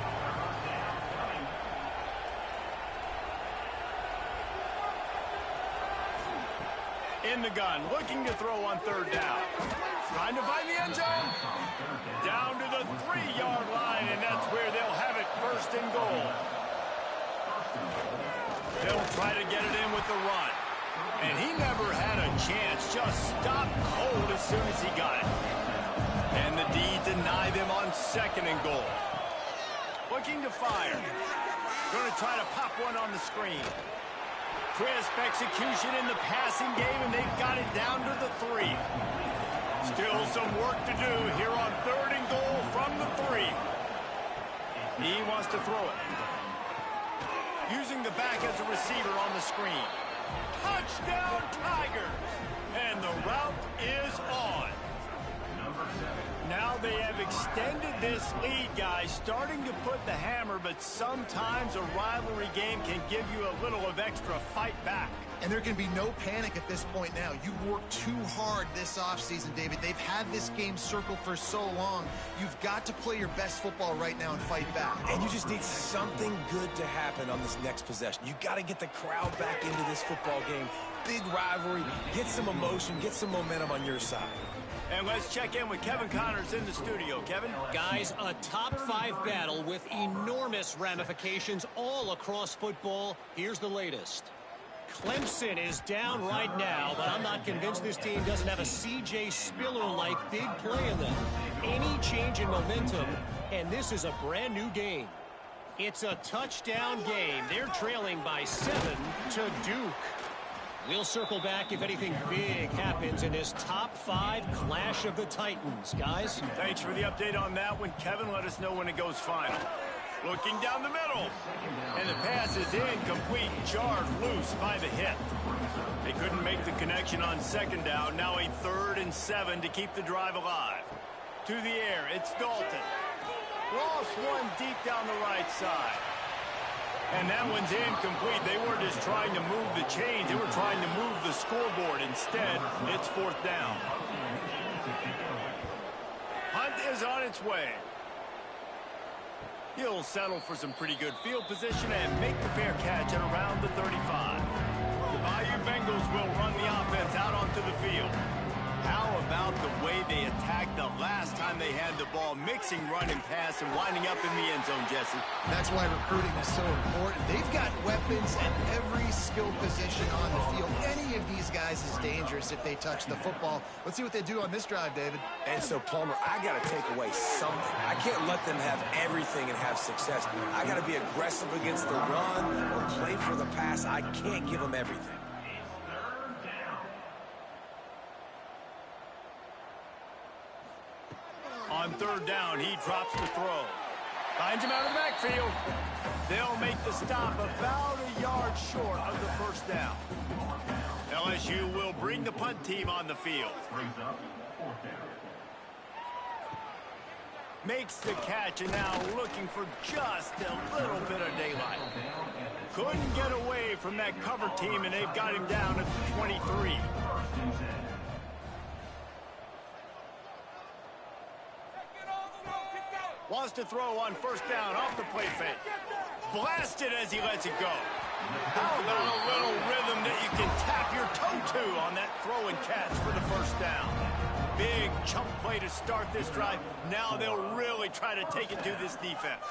In the gun, looking to throw on 3rd down. Trying to find the end zone. Down to the 3-yard line, and that's where they'll have it, 1st and goal. They'll try to get it in with the run. And he never had a chance, just stopped cold as soon as he got it. And the D denied them on 2nd and goal. Looking to fire. Going to try to pop one on the screen. Crisp execution in the passing game, and they've got it down to the 3. Still some work to do here on 3rd and goal from the 3. He wants to throw it. Using the back as a receiver on the screen. Touchdown, Tigers! And the route is on. Now they have extended this lead, guys, starting to put the hammer, but sometimes a rivalry game can give you a little of extra fight back. And there can be no panic at this point now. You worked too hard this offseason, David. They've had this game circled for so long. You've got to play your best football right now and fight back. And you just need something good to happen on this next possession. You got to get the crowd back into this football game. Big rivalry. Get some emotion. Get some momentum on your side. And let's check in with Kevin Connors in the studio. Kevin? Guys, a top 5 battle with enormous ramifications all across football. Here's the latest. Clemson is down right now, but I'm not convinced this team doesn't have a C.J. Spiller-like big play in them. Any change in momentum, and this is a brand new game. It's a touchdown game. They're trailing by 7 to Duke. We'll circle back if anything big happens in this top 5 clash of the Titans, guys. Thanks for the update on that one, Kevin. Let us know when it goes final. Looking down the middle. And the pass is incomplete, jarred loose by the hit. They couldn't make the connection on 2nd down. Now a 3rd and 7 to keep the drive alive. To the air, it's Dalton. Lost one deep down the right side. And that one's incomplete. They weren't just trying to move the chains. They were trying to move the scoreboard. Instead, it's 4th down. Hunt is on its way. He'll settle for some pretty good field position and make the fair catch at around the 35. The Bayou Bengals will run the offense out onto the field. How about the way they attacked the last time they had the ball, mixing run and pass and winding up in the end zone, Jesse? That's why recruiting is so important. They've got weapons at every skill position on the field. Any of these guys is dangerous if they touch the football. Let's see what they do on this drive, David. And so, Palmer, I got to take away something. I can't let them have everything and have success. I got to be aggressive against the run or play for the pass. I can't give them everything. On 3rd down, he drops the throw. Finds him out of the backfield. They'll make the stop about a yard short of the 1st down. LSU will bring the punt team on the field. Makes the catch and now looking for just a little bit of daylight. Couldn't get away from that cover team, and they've got him down at the 23. Wants to throw on 1st down off the play fake. Blasted as he lets it go. How about a little rhythm that you can tap your toe to on that throw and catch for the 1st down? Big chunk play to start this drive. Now they'll really try to take it to this defense.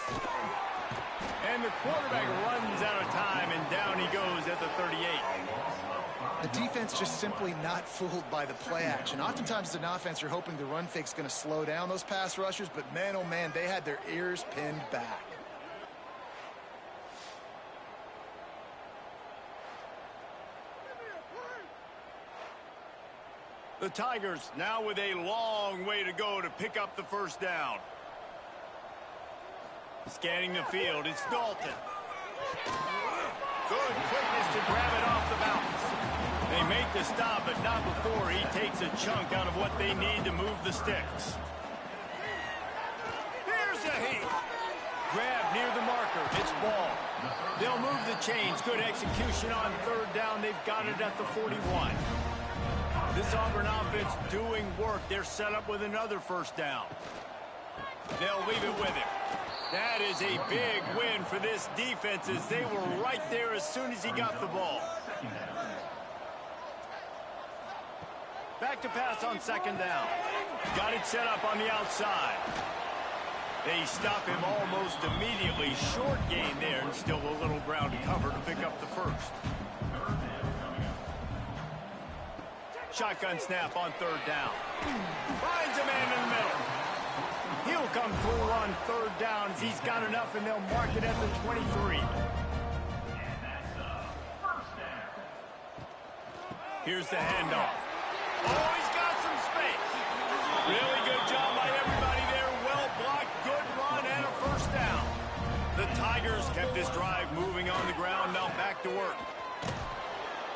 And the quarterback runs out of time, and down he goes at the 38. The defense just simply not fooled by the play action. Oftentimes as an offense, you're hoping the run fake's going to slow down those pass rushers, but man, oh man, they had their ears pinned back. The Tigers now with a long way to go to pick up the first down. Scanning the field, it's Dalton. Good quickness to grab it off the bounce. They make the stop, but not before he takes a chunk out of what they need to move the sticks. Here's a heat. Grab near the marker. It's ball. They'll move the chains. Good execution on third down. They've got it at the 41. This Auburn offense doing work. They're set up with another first down. They'll leave it with him. That is a big win for this defense as they were right there as soon as he got the ball. Back to pass on second down. Got it set up on the outside. They stop him almost immediately. Short gain there and still a little ground to cover to pick up the first. Shotgun snap on third down. Finds a man in the middle. He'll come through on third down as he's got enough, and they'll mark it at the 23. Here's the handoff. Oh, he's got some space. Really good job by everybody there. Well blocked, good run, and a first down. The Tigers kept this drive moving on the ground, now back to work.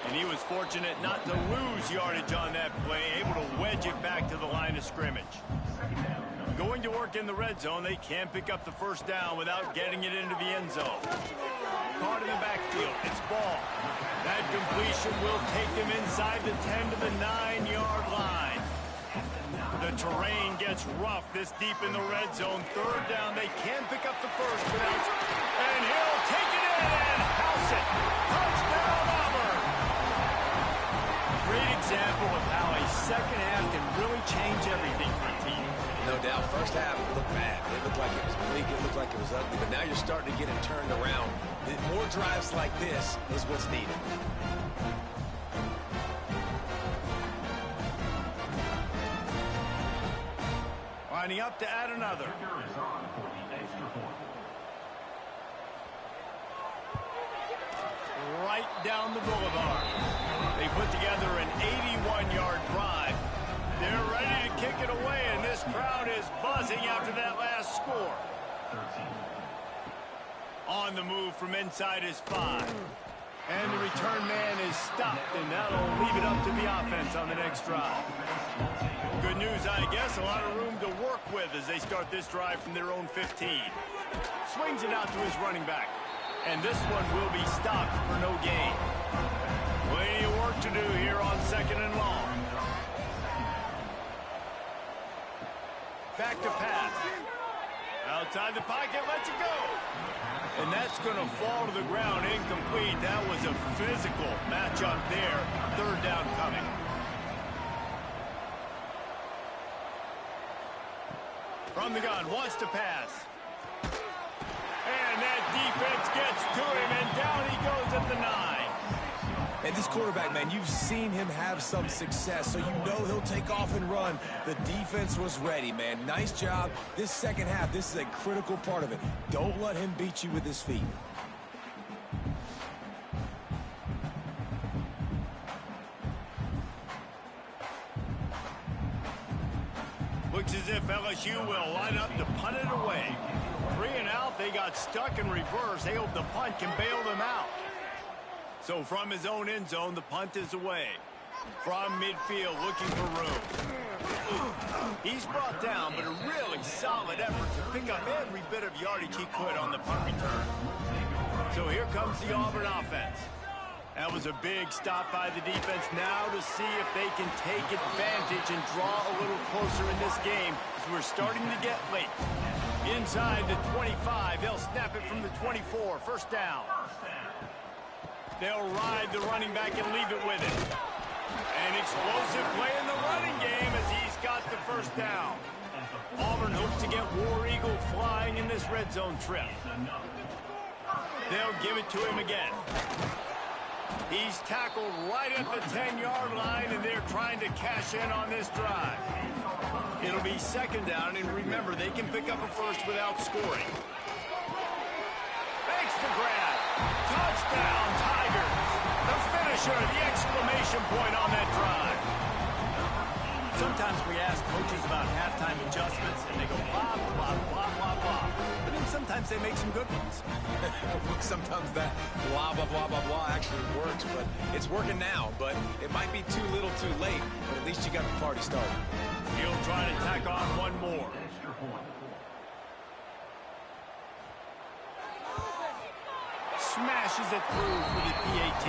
And he was fortunate not to lose yardage on that play, able to wedge it back to the line of scrimmage. Going to work in the red zone, they can't pick up the first down without getting it into the end zone. Caught in the backfield, it's ball. That completion will take them inside the 10 to the 9-yard line. The terrain gets rough this deep in the red zone. Third down, they can pick up the first without... And he'll take it in and house it. Touchdown, Auburn! Great example of how a second half can really change everything for a team. No doubt. First half looked bad. It looked like it was bleak. It looked like it was ugly. But now you're starting to get it turned around. More drives like this is what's needed. Lining up to add another. Right down the boulevard. They put together an 81-yard drive. They're ready to kick it away, and this crowd is buzzing after that last score. On the move from inside his 5. And the return man is stopped, and that'll leave it up to the offense on the next drive. Good news, I guess, a lot of room to work with as they start this drive from their own 15. Swings it out to his running back. And this one will be stopped for no gain. Plenty of work to do here on second and long. Back to pass. Outside the pocket, lets it go. And that's going to fall to the ground incomplete. That was a physical matchup there. Third down coming. From the gun, wants to pass. And that defense gets to him, and down he goes at the 9. And this quarterback, man, you've seen him have some success, so you know he'll take off and run. The defense was ready, man. Nice job. This second half, this is a critical part of it. Don't let him beat you with his feet. Looks as if LSU will line up to punt it away. 3 and out, they got stuck in reverse. They hope the punt can bail them out. So from his own end zone, the punt is away. From midfield, looking for room. He's brought down, but a really solid effort to pick up every bit of yardage he could on the punt return. So here comes the Auburn offense. That was a big stop by the defense. Now to see if they can take advantage and draw a little closer in this game as we're starting to get late. Inside the 25, they'll snap it from the 24. First down. They'll ride the running back and leave it with him. An explosive play in the running game as he's got the first down. Auburn hopes to get War Eagle flying in this red zone trip. They'll give it to him again. He's tackled right at the 10-yard line, and they're trying to cash in on this drive. It'll be second down, and remember, they can pick up a first without scoring. Makes the grab. Touchdown, Tigers. The finisher, the exclamation point on that drive. Sometimes we ask coaches about halftime adjustments, and they go blah, blah, blah, blah, blah. But then sometimes they make some good ones. Sometimes that blah, blah, blah, blah, blah actually works, but it's working now. But it might be too little too late, but at least you got the party started. He'll try to tack on one more. Smashes it through for the PAT.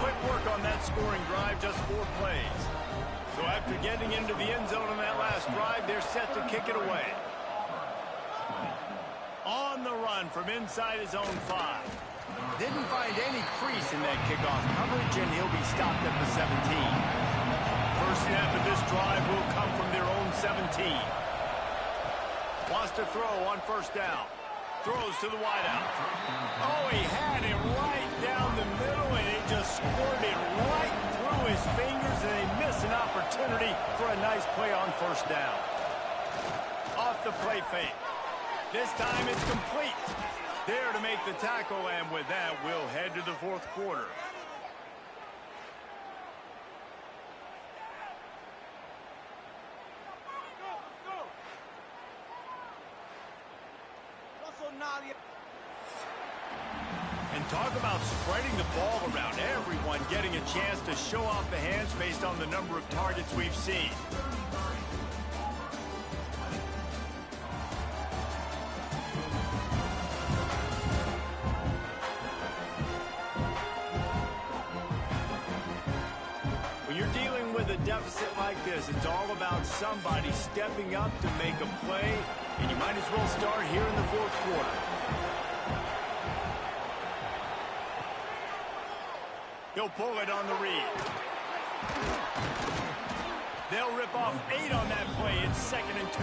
Quick work on that scoring drive, just 4 plays. So after getting into the end zone on that last drive, they're set to kick it away. On the run from inside his own 5. Didn't find any crease in that kickoff coverage, and he'll be stopped at the 17. First snap of this drive will come from their own 17. Wants to throw on first down. Throws to the wideout. Oh, he had it right down the middle, and it just squirted right through his fingers, and they miss an opportunity for a nice play on first down. Off the play fake. This time it's complete. There to make the tackle, and with that, we'll head to the 4th quarter. And talk about spreading the ball around, everyone getting a chance to show off the hands based on the number of targets we've seen. When you're dealing with a deficit like this, it's all about somebody stepping up to make a play, and you might as well start here in the 4th quarter. He'll pull it on the read. They'll rip off 8 on that play. It's 2nd and 2.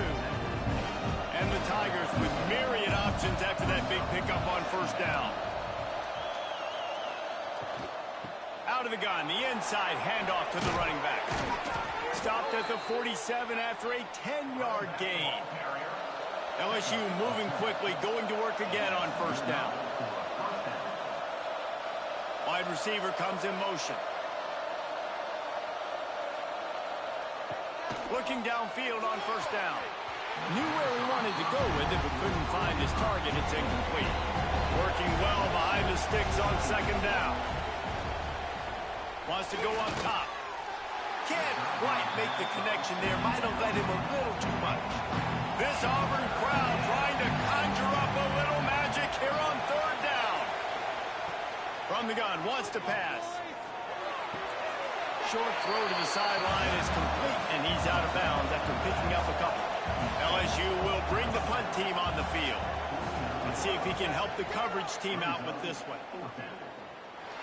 And the Tigers with myriad options after that big pickup on first down. Out of the gun, the inside handoff to the running back. Stopped at the 47 after a 10-yard gain. LSU moving quickly, going to work again on first down. Wide receiver comes in motion. Looking downfield on first down. Knew where he wanted to go with it, but couldn't find his target. It's incomplete. Working well behind the sticks on second down. Wants to go up top. Can't quite make the connection there. Might have let him a little too much. This Auburn crowd trying to conjure up a little magic here on third down. From the gun, wants to pass. Short throw to the sideline is complete, and he's out of bounds after picking up a couple. LSU will bring the punt team on the field. Let's see if he can help the coverage team out with this one.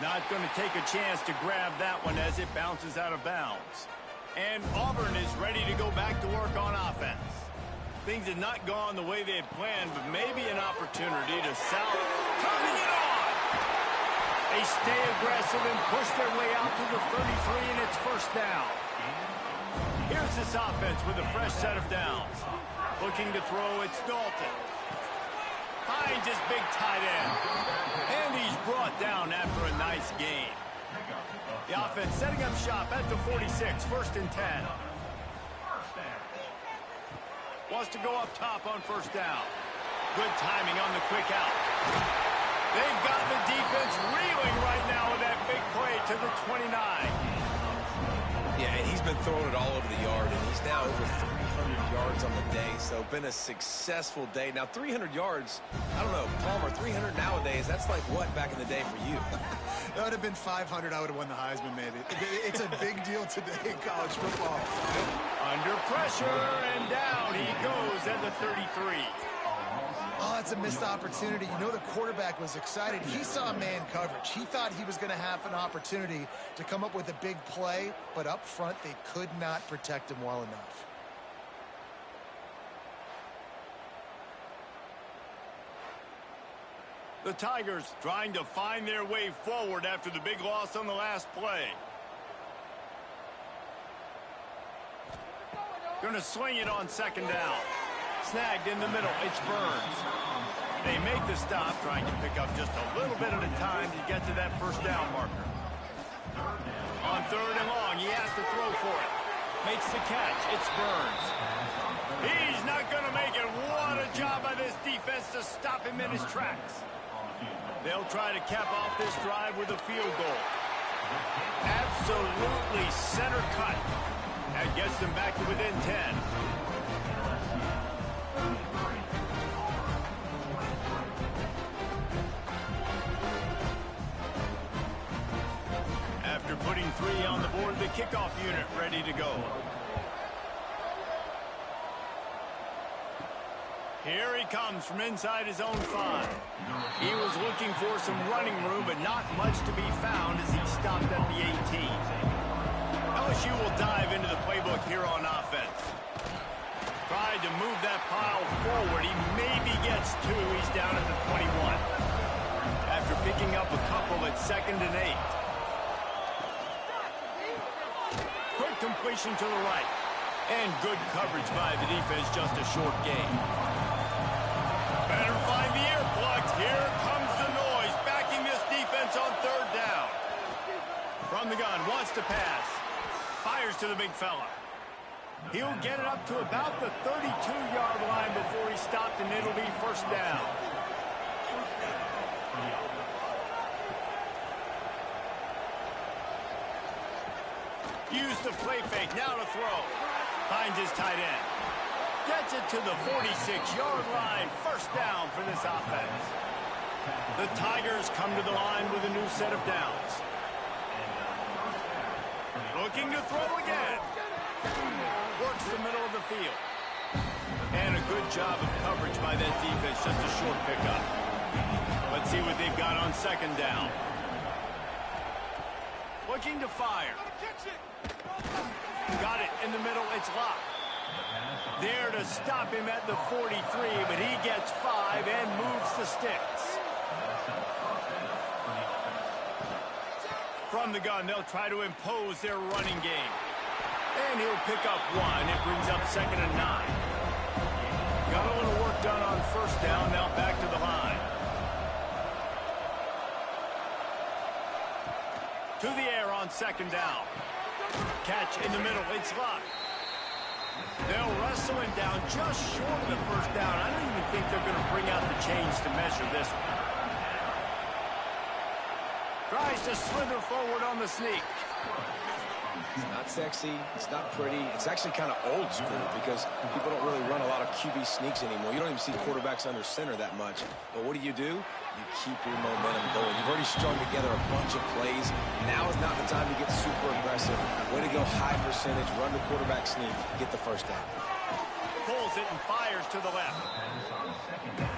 Not going to take a chance to grab that one as it bounces out of bounds. And Auburn is ready to go back to work on offense. Things have not gone the way they had planned, but maybe an opportunity to salve. Turning it on! They stay aggressive and push their way out to the 33, and it's first down. Here's this offense with a fresh set of downs. Looking to throw, it's Dalton. Finds his big tight end. And he's brought down after a nice gain. The offense setting up shop at the 46, 1st and 10. Wants to go up top on first down. Good timing on the quick out. They've got the defense reeling right now with that big play to the 29. Yeah, and he's been throwing it all over the yard, and he's now over 300 yards on the day, so been a successful day. Now, 300 yards, I don't know, Palmer, 300 nowadays, that's like what back in the day for you? That would have been 500. I would have won the Heisman, maybe. It's a big deal today in college football. Under pressure, and down he goes at the 33. Oh, that's a missed opportunity. You know the quarterback was excited. He saw man coverage. He thought he was going to have an opportunity to come up with a big play, but up front they could not protect him well enough. The Tigers trying to find their way forward after the big loss on the last play. Going to swing it on second down. Snagged in the middle. It's Burns. They make the stop, trying to pick up just a little bit at a time to get to that first down marker. On third and long, he has to throw for it. Makes the catch. It's Burns. He's not going to make it. What a job by this defense to stop him in his tracks. They'll try to cap off this drive with a field goal. Absolutely center cut. That gets them back to within 10. After putting 3 on the board, the kickoff unit ready to go. Here he comes from inside his own 5. He was looking for some running room, but not much to be found as he stopped at the 18. LSU will dive into the playbook here on offense. Tried to move that pile forward. He maybe gets 2. He's down at the 21. After picking up a couple at 2nd and 8. Quick completion to the right. And good coverage by the defense, just a short gain. Better find the earplugs. Here comes the noise, backing this defense on 3rd down. From the gun, wants to pass. Fires to the big fella. He'll get it up to about the 32-yard line before he stopped, and it'll be 1st down. Use the play fake, now to throw. Finds his tight end. Gets it to the 46-yard line. 1st down for this offense. The Tigers come to the line with a new set of downs. Looking to throw again. Works the middle of the field. And a good job of coverage by that defense. Just a short pickup. Let's see what they've got on 2nd down. Looking to fire. Got it in the middle. It's locked. There to stop him at the 43, but he gets 5 and moves the sticks. From the gun, they'll try to impose their running game. And he'll pick up 1. It brings up 2nd and 9. Got a little work done on 1st down. Now back to the line. To the air on 2nd down. Catch in the middle. It's locked. They'll wrestle him down just short of the 1st down. I don't even think they're going to bring out the chains to measure this one. Tries to slither forward on the sneak. It's not sexy. It's not pretty. It's actually kind of old school because people don't really run a lot of QB sneaks anymore. You don't even see quarterbacks under center that much. But what do? You keep your momentum going. You've already strung together a bunch of plays. Now is not the time to get super aggressive. Way to go high percentage, run the quarterback sneak, get the 1st down. Pulls it and fires to the left.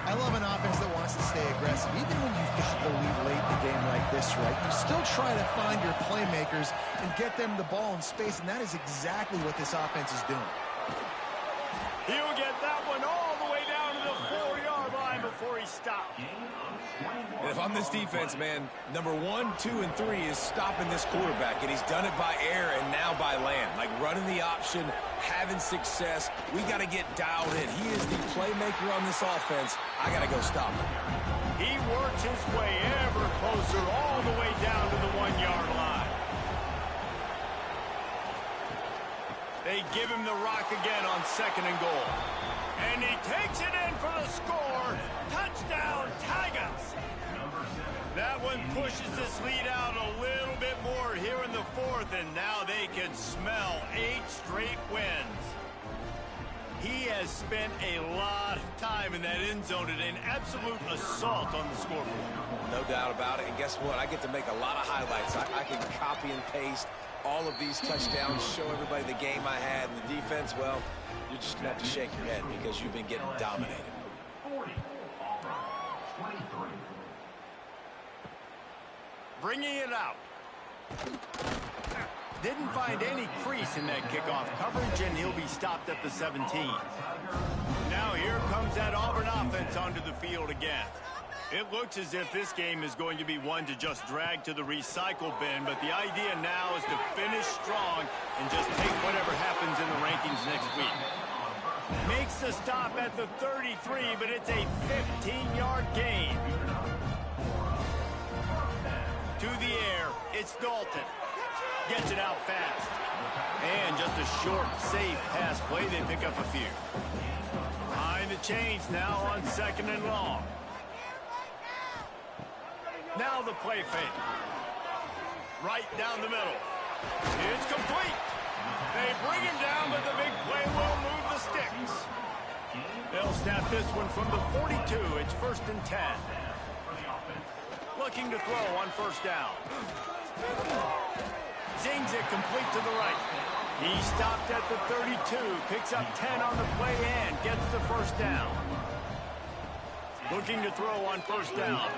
I love an offense that wants to stay aggressive. Even when you've got the lead late in the game like this, right, you still try to find your playmakers and get them the ball in space, and that is exactly what this offense is doing. He'll get that one all the way down to the 4-yard line before he stops. And if I'm this defense, man, number 1, 2, and 3 is stopping this quarterback, and he's done it by air and now by land. Like running the option, having success. We got to get dialed in. He is the playmaker on this offense. I got to go stop him. He works his way ever closer all the way down to the 1-yard line. They give him the rock again on 2nd and goal. And he takes it in for the score. Touchdown, Tigers. That one pushes this lead out a little bit more here in the 4th, and now they can smell 8 straight wins. He has spent a lot of time in that end zone today, an absolute assault on the scoreboard. No doubt about it, and guess what? I get to make a lot of highlights. I can copy and paste all of these touchdowns, show everybody the game I had, and the defense, well, you're just going to have to shake your head because you've been getting dominated. 40, Auburn, 23. Bringing it out. Didn't find any crease in that kickoff coverage, and he'll be stopped at the 17. Now here comes that Auburn offense onto the field again. It looks as if this game is going to be one to just drag to the recycle bin, but the idea now is to finish strong and just take whatever happens in the rankings next week. Makes the stop at the 33, but it's a 15-yard gain. To the air, it's Dalton. Gets it out fast. And just a short, safe pass play. They pick up a few. Behind the chains now on 2nd and long. Now the play fake. Right down the middle. It's complete. They bring him down, but the big play will move the sticks. They'll snap this one from the 42. It's 1st and 10. Looking to throw on 1st down. Zings it complete to the right. He stopped at the 32, picks up 10 on the play and gets the 1st down. Looking to throw on 1st down.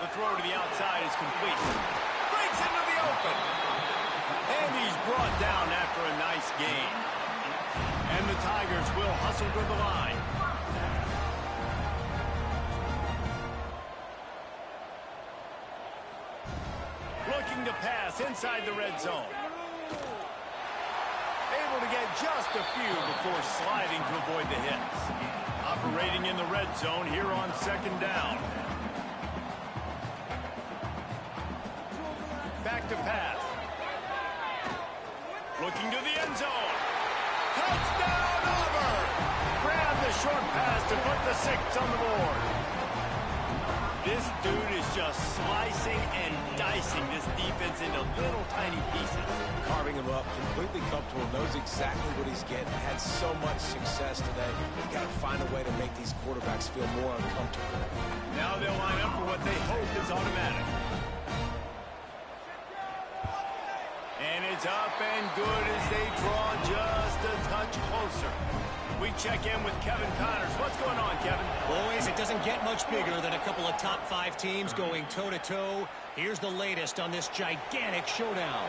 The throw to the outside is complete. Breaks into the open. And he's brought down after a nice gain. And the Tigers will hustle to the line. Looking to pass inside the red zone. Able to get just a few before sliding to avoid the hits. Operating in the red zone here on 2nd down. Back to pass. Looking to the end zone. Touchdown, Auburn! Grab the short pass to put the 6 on the board. This dude is just slicing and dicing this defense into little tiny pieces. Carving him up, completely comfortable, knows exactly what he's getting. Had so much success today. You got to find a way to make these quarterbacks feel more uncomfortable. Now they'll line up for what they hope is automatic. And it's up and good as they draw just a touch closer. We check in with Kevin Connors. What's going on, Kevin? Boys, it doesn't get much bigger than a couple of top 5 teams going toe-to-toe. Here's the latest on this gigantic showdown.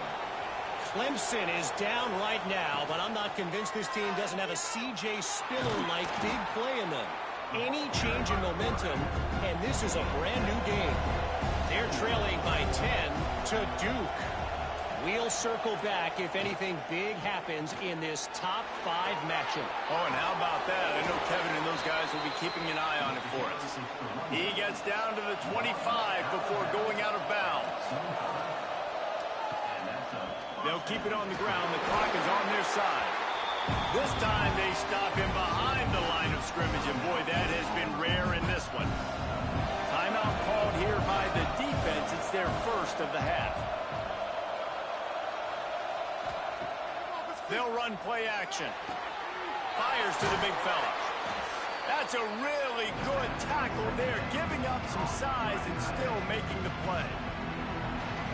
Clemson is down right now, but I'm not convinced this team doesn't have a C.J. Spiller-like big play in them. Any change in momentum, and this is a brand-new game. They're trailing by 10 to Duke. We'll circle back if anything big happens in this top 5 matchup. Oh, and how about that? I know Kevin and those guys will be keeping an eye on it for us. He gets down to the 25 before going out of bounds. They'll keep it on the ground. The clock is on their side. This time they stop him behind the line of scrimmage, and boy, that has been rare in this one. Timeout called here by the defense. It's their 1st of the half. They'll run play action. Fires to the big fella. That's a really good tackle there, giving up some size and still making the play.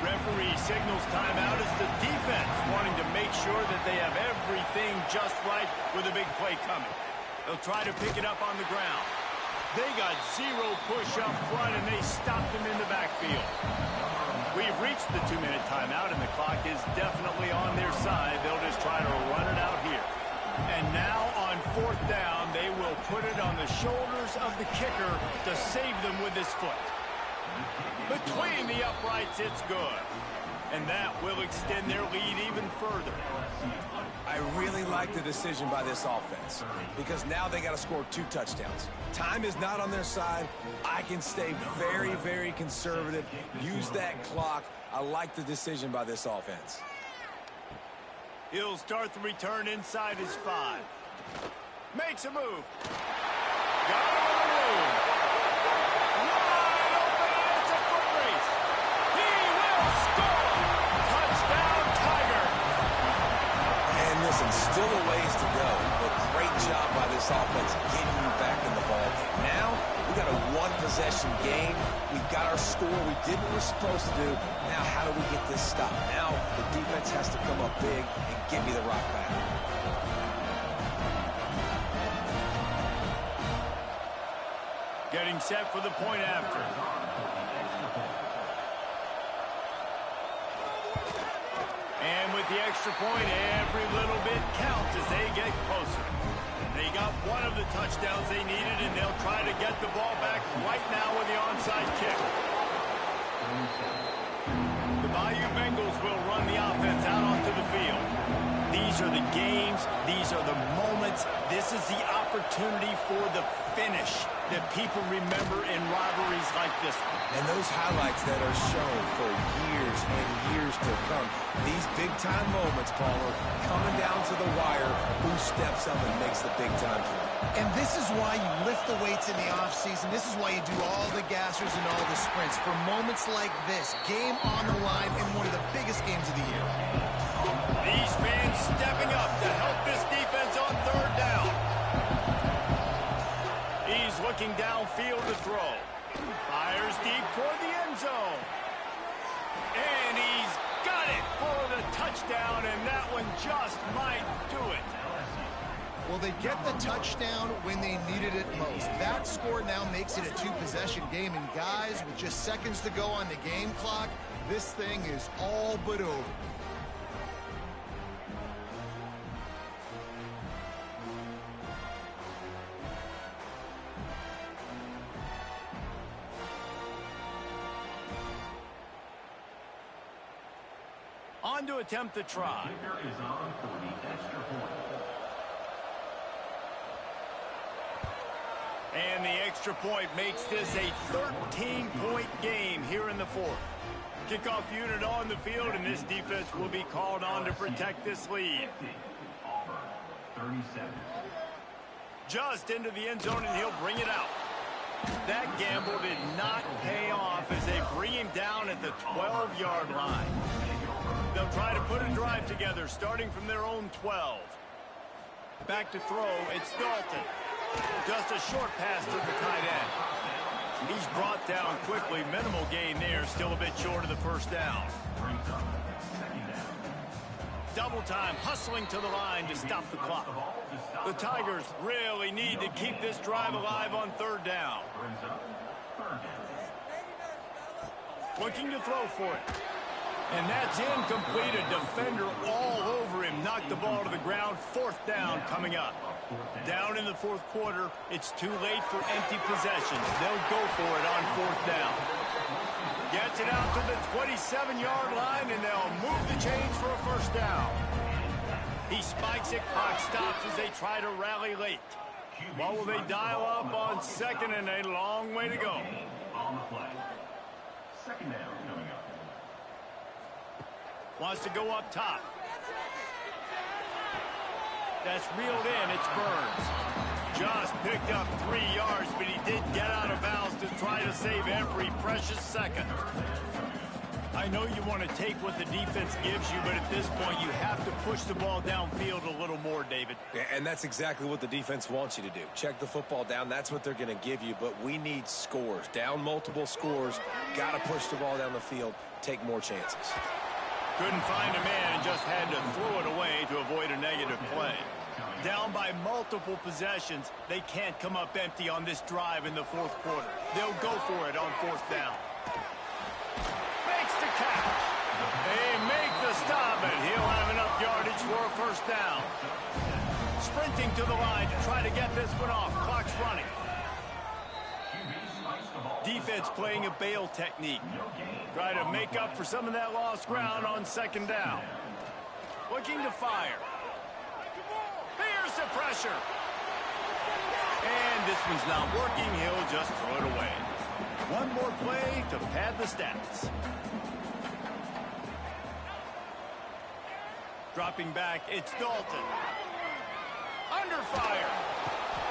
Referee signals timeout as the defense wanting to make sure that they have everything just right with a big play coming. They'll try to pick it up on the ground. They got 0 push up front and they stopped him in the backfield. We've reached the 2-minute timeout, and the clock is definitely on their side. They'll just try to run it out here. And now on 4th down, they will put it on the shoulders of the kicker to save them with his foot. Between the uprights, it's good. And that will extend their lead even further. I really like the decision by this offense because now they got to score 2 touchdowns. Time is not on their side. I can stay very, very conservative. Use that clock. I like the decision by this offense. He'll start the return inside his 5. Makes a move. Got him on the room. Wide open. It's a foot race. He will score. Touchdown, Tiger. And listen, still a ways to go, but great job by this offense getting you back in the ball game. Now, we got a 1-possession game. We got our score. We did what we're supposed to do. Now, how do we get this stopped? Now, the defense has to come up big and give me the rock back. Getting set for the point after. And with the extra point, every little bit counts as they get closer. They got one of the touchdowns they needed, and they'll try to get the ball back right now with the onside kick. The Bayou Bengals will run the offense out onto the field. These are the games. These are the moments. This is the opportunity opportunity for the finish that people remember in rivalries like this one. And those highlights that are shown for years and years to come. These big-time moments, Palmer, coming down to the wire, who steps up and makes the big-time play. And this is why you lift the weights in the offseason. This is why you do all the gassers and all the sprints. For moments like this, game on the line in one of the biggest games of the year. These fans stepping up to help this defense on third down. He's looking downfield to throw. Fires deep toward the end zone. And he's got it for the touchdown, and that one just might do it. Well, they get the touchdown when they needed it most. That score now makes it a two-possession game, and guys, with just seconds to go on the game clock, this thing is all but over. On to attempt the try. Kicker is on for the extra point. And the extra point makes this a 13-point game here in the fourth. Kickoff unit on the field, and this defense will be called on to protect this lead. Auburn, 37. Just into the end zone, and he'll bring it out. That gamble did not pay off as they bring him down at the 12-yard line. They'll try to put a drive together, starting from their own 12. Back to throw, it's Dalton. Just a short pass to the tight end. He's brought down quickly. Minimal gain there, still a bit short of the first down. Double time, hustling to the line to stop the clock. The Tigers really need to keep this drive alive on third down. Looking to throw for it. And that's incomplete. A defender all over him. Knocked the ball to the ground. Fourth down coming up. Down in the fourth quarter. It's too late for empty possessions. They'll go for it on fourth down. Gets it out to the 27-yard line, and they'll move the chains for a first down. He spikes it. Clock stops as they try to rally late. What will they dial up on second, and a long way to go? On the play. Second down coming up. Wants to go up top. That's reeled in. It's Burns. Just picked up 3 yards, but he did get out of bounds to try to save every precious second. I know you want to take what the defense gives you, but at this point, you have to push the ball downfield a little more, David. Yeah, and that's exactly what the defense wants you to do. Check the football down. That's what they're going to give you, but we need scores. Down multiple scores. Got to push the ball down the field. Take more chances. Couldn't find a man and just had to throw it away to avoid a negative play. Down by multiple possessions, they can't come up empty on this drive in the fourth quarter. They'll go for it on fourth down. Makes the catch. They make the stop, and he'll have enough yardage for a first down. Sprinting to the line to try to get this one off. Clock's running. Defense playing a bail technique. Try to make up for some of that lost ground on second down. Looking to fire. Here's the pressure. And this one's not working. He'll just throw it away. One more play to pad the stats. Dropping back, it's Dalton. Under fire.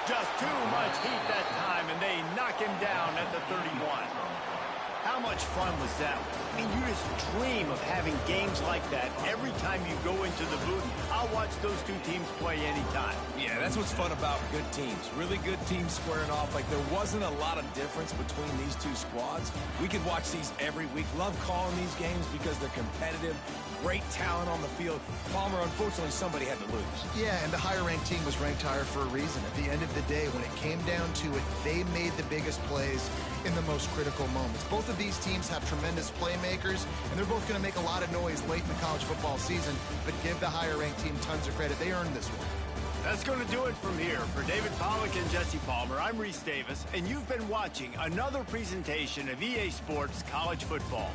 Just too much heat that time, and they knock him down at the 31. How much fun was that? I mean, you just dream of having games like that every time you go into the booth. I'll watch those two teams play anytime. Yeah, that's what's fun about good teams. Really good teams squaring off. Like, there wasn't a lot of difference between these two squads. We could watch these every week. Love calling these games because they're competitive. Great talent on the field. Palmer, unfortunately, somebody had to lose. Yeah, and the higher-ranked team was ranked higher for a reason. At the end of the day, when it came down to it, they made the biggest plays in the most critical moments. Both of these teams have tremendous playmakers, and they're both going to make a lot of noise late in the college football season, but give the higher-ranked team tons of credit. They earned this one. That's going to do it from here. For David Pollack and Jesse Palmer, I'm Reese Davis, and you've been watching another presentation of EA Sports College Football.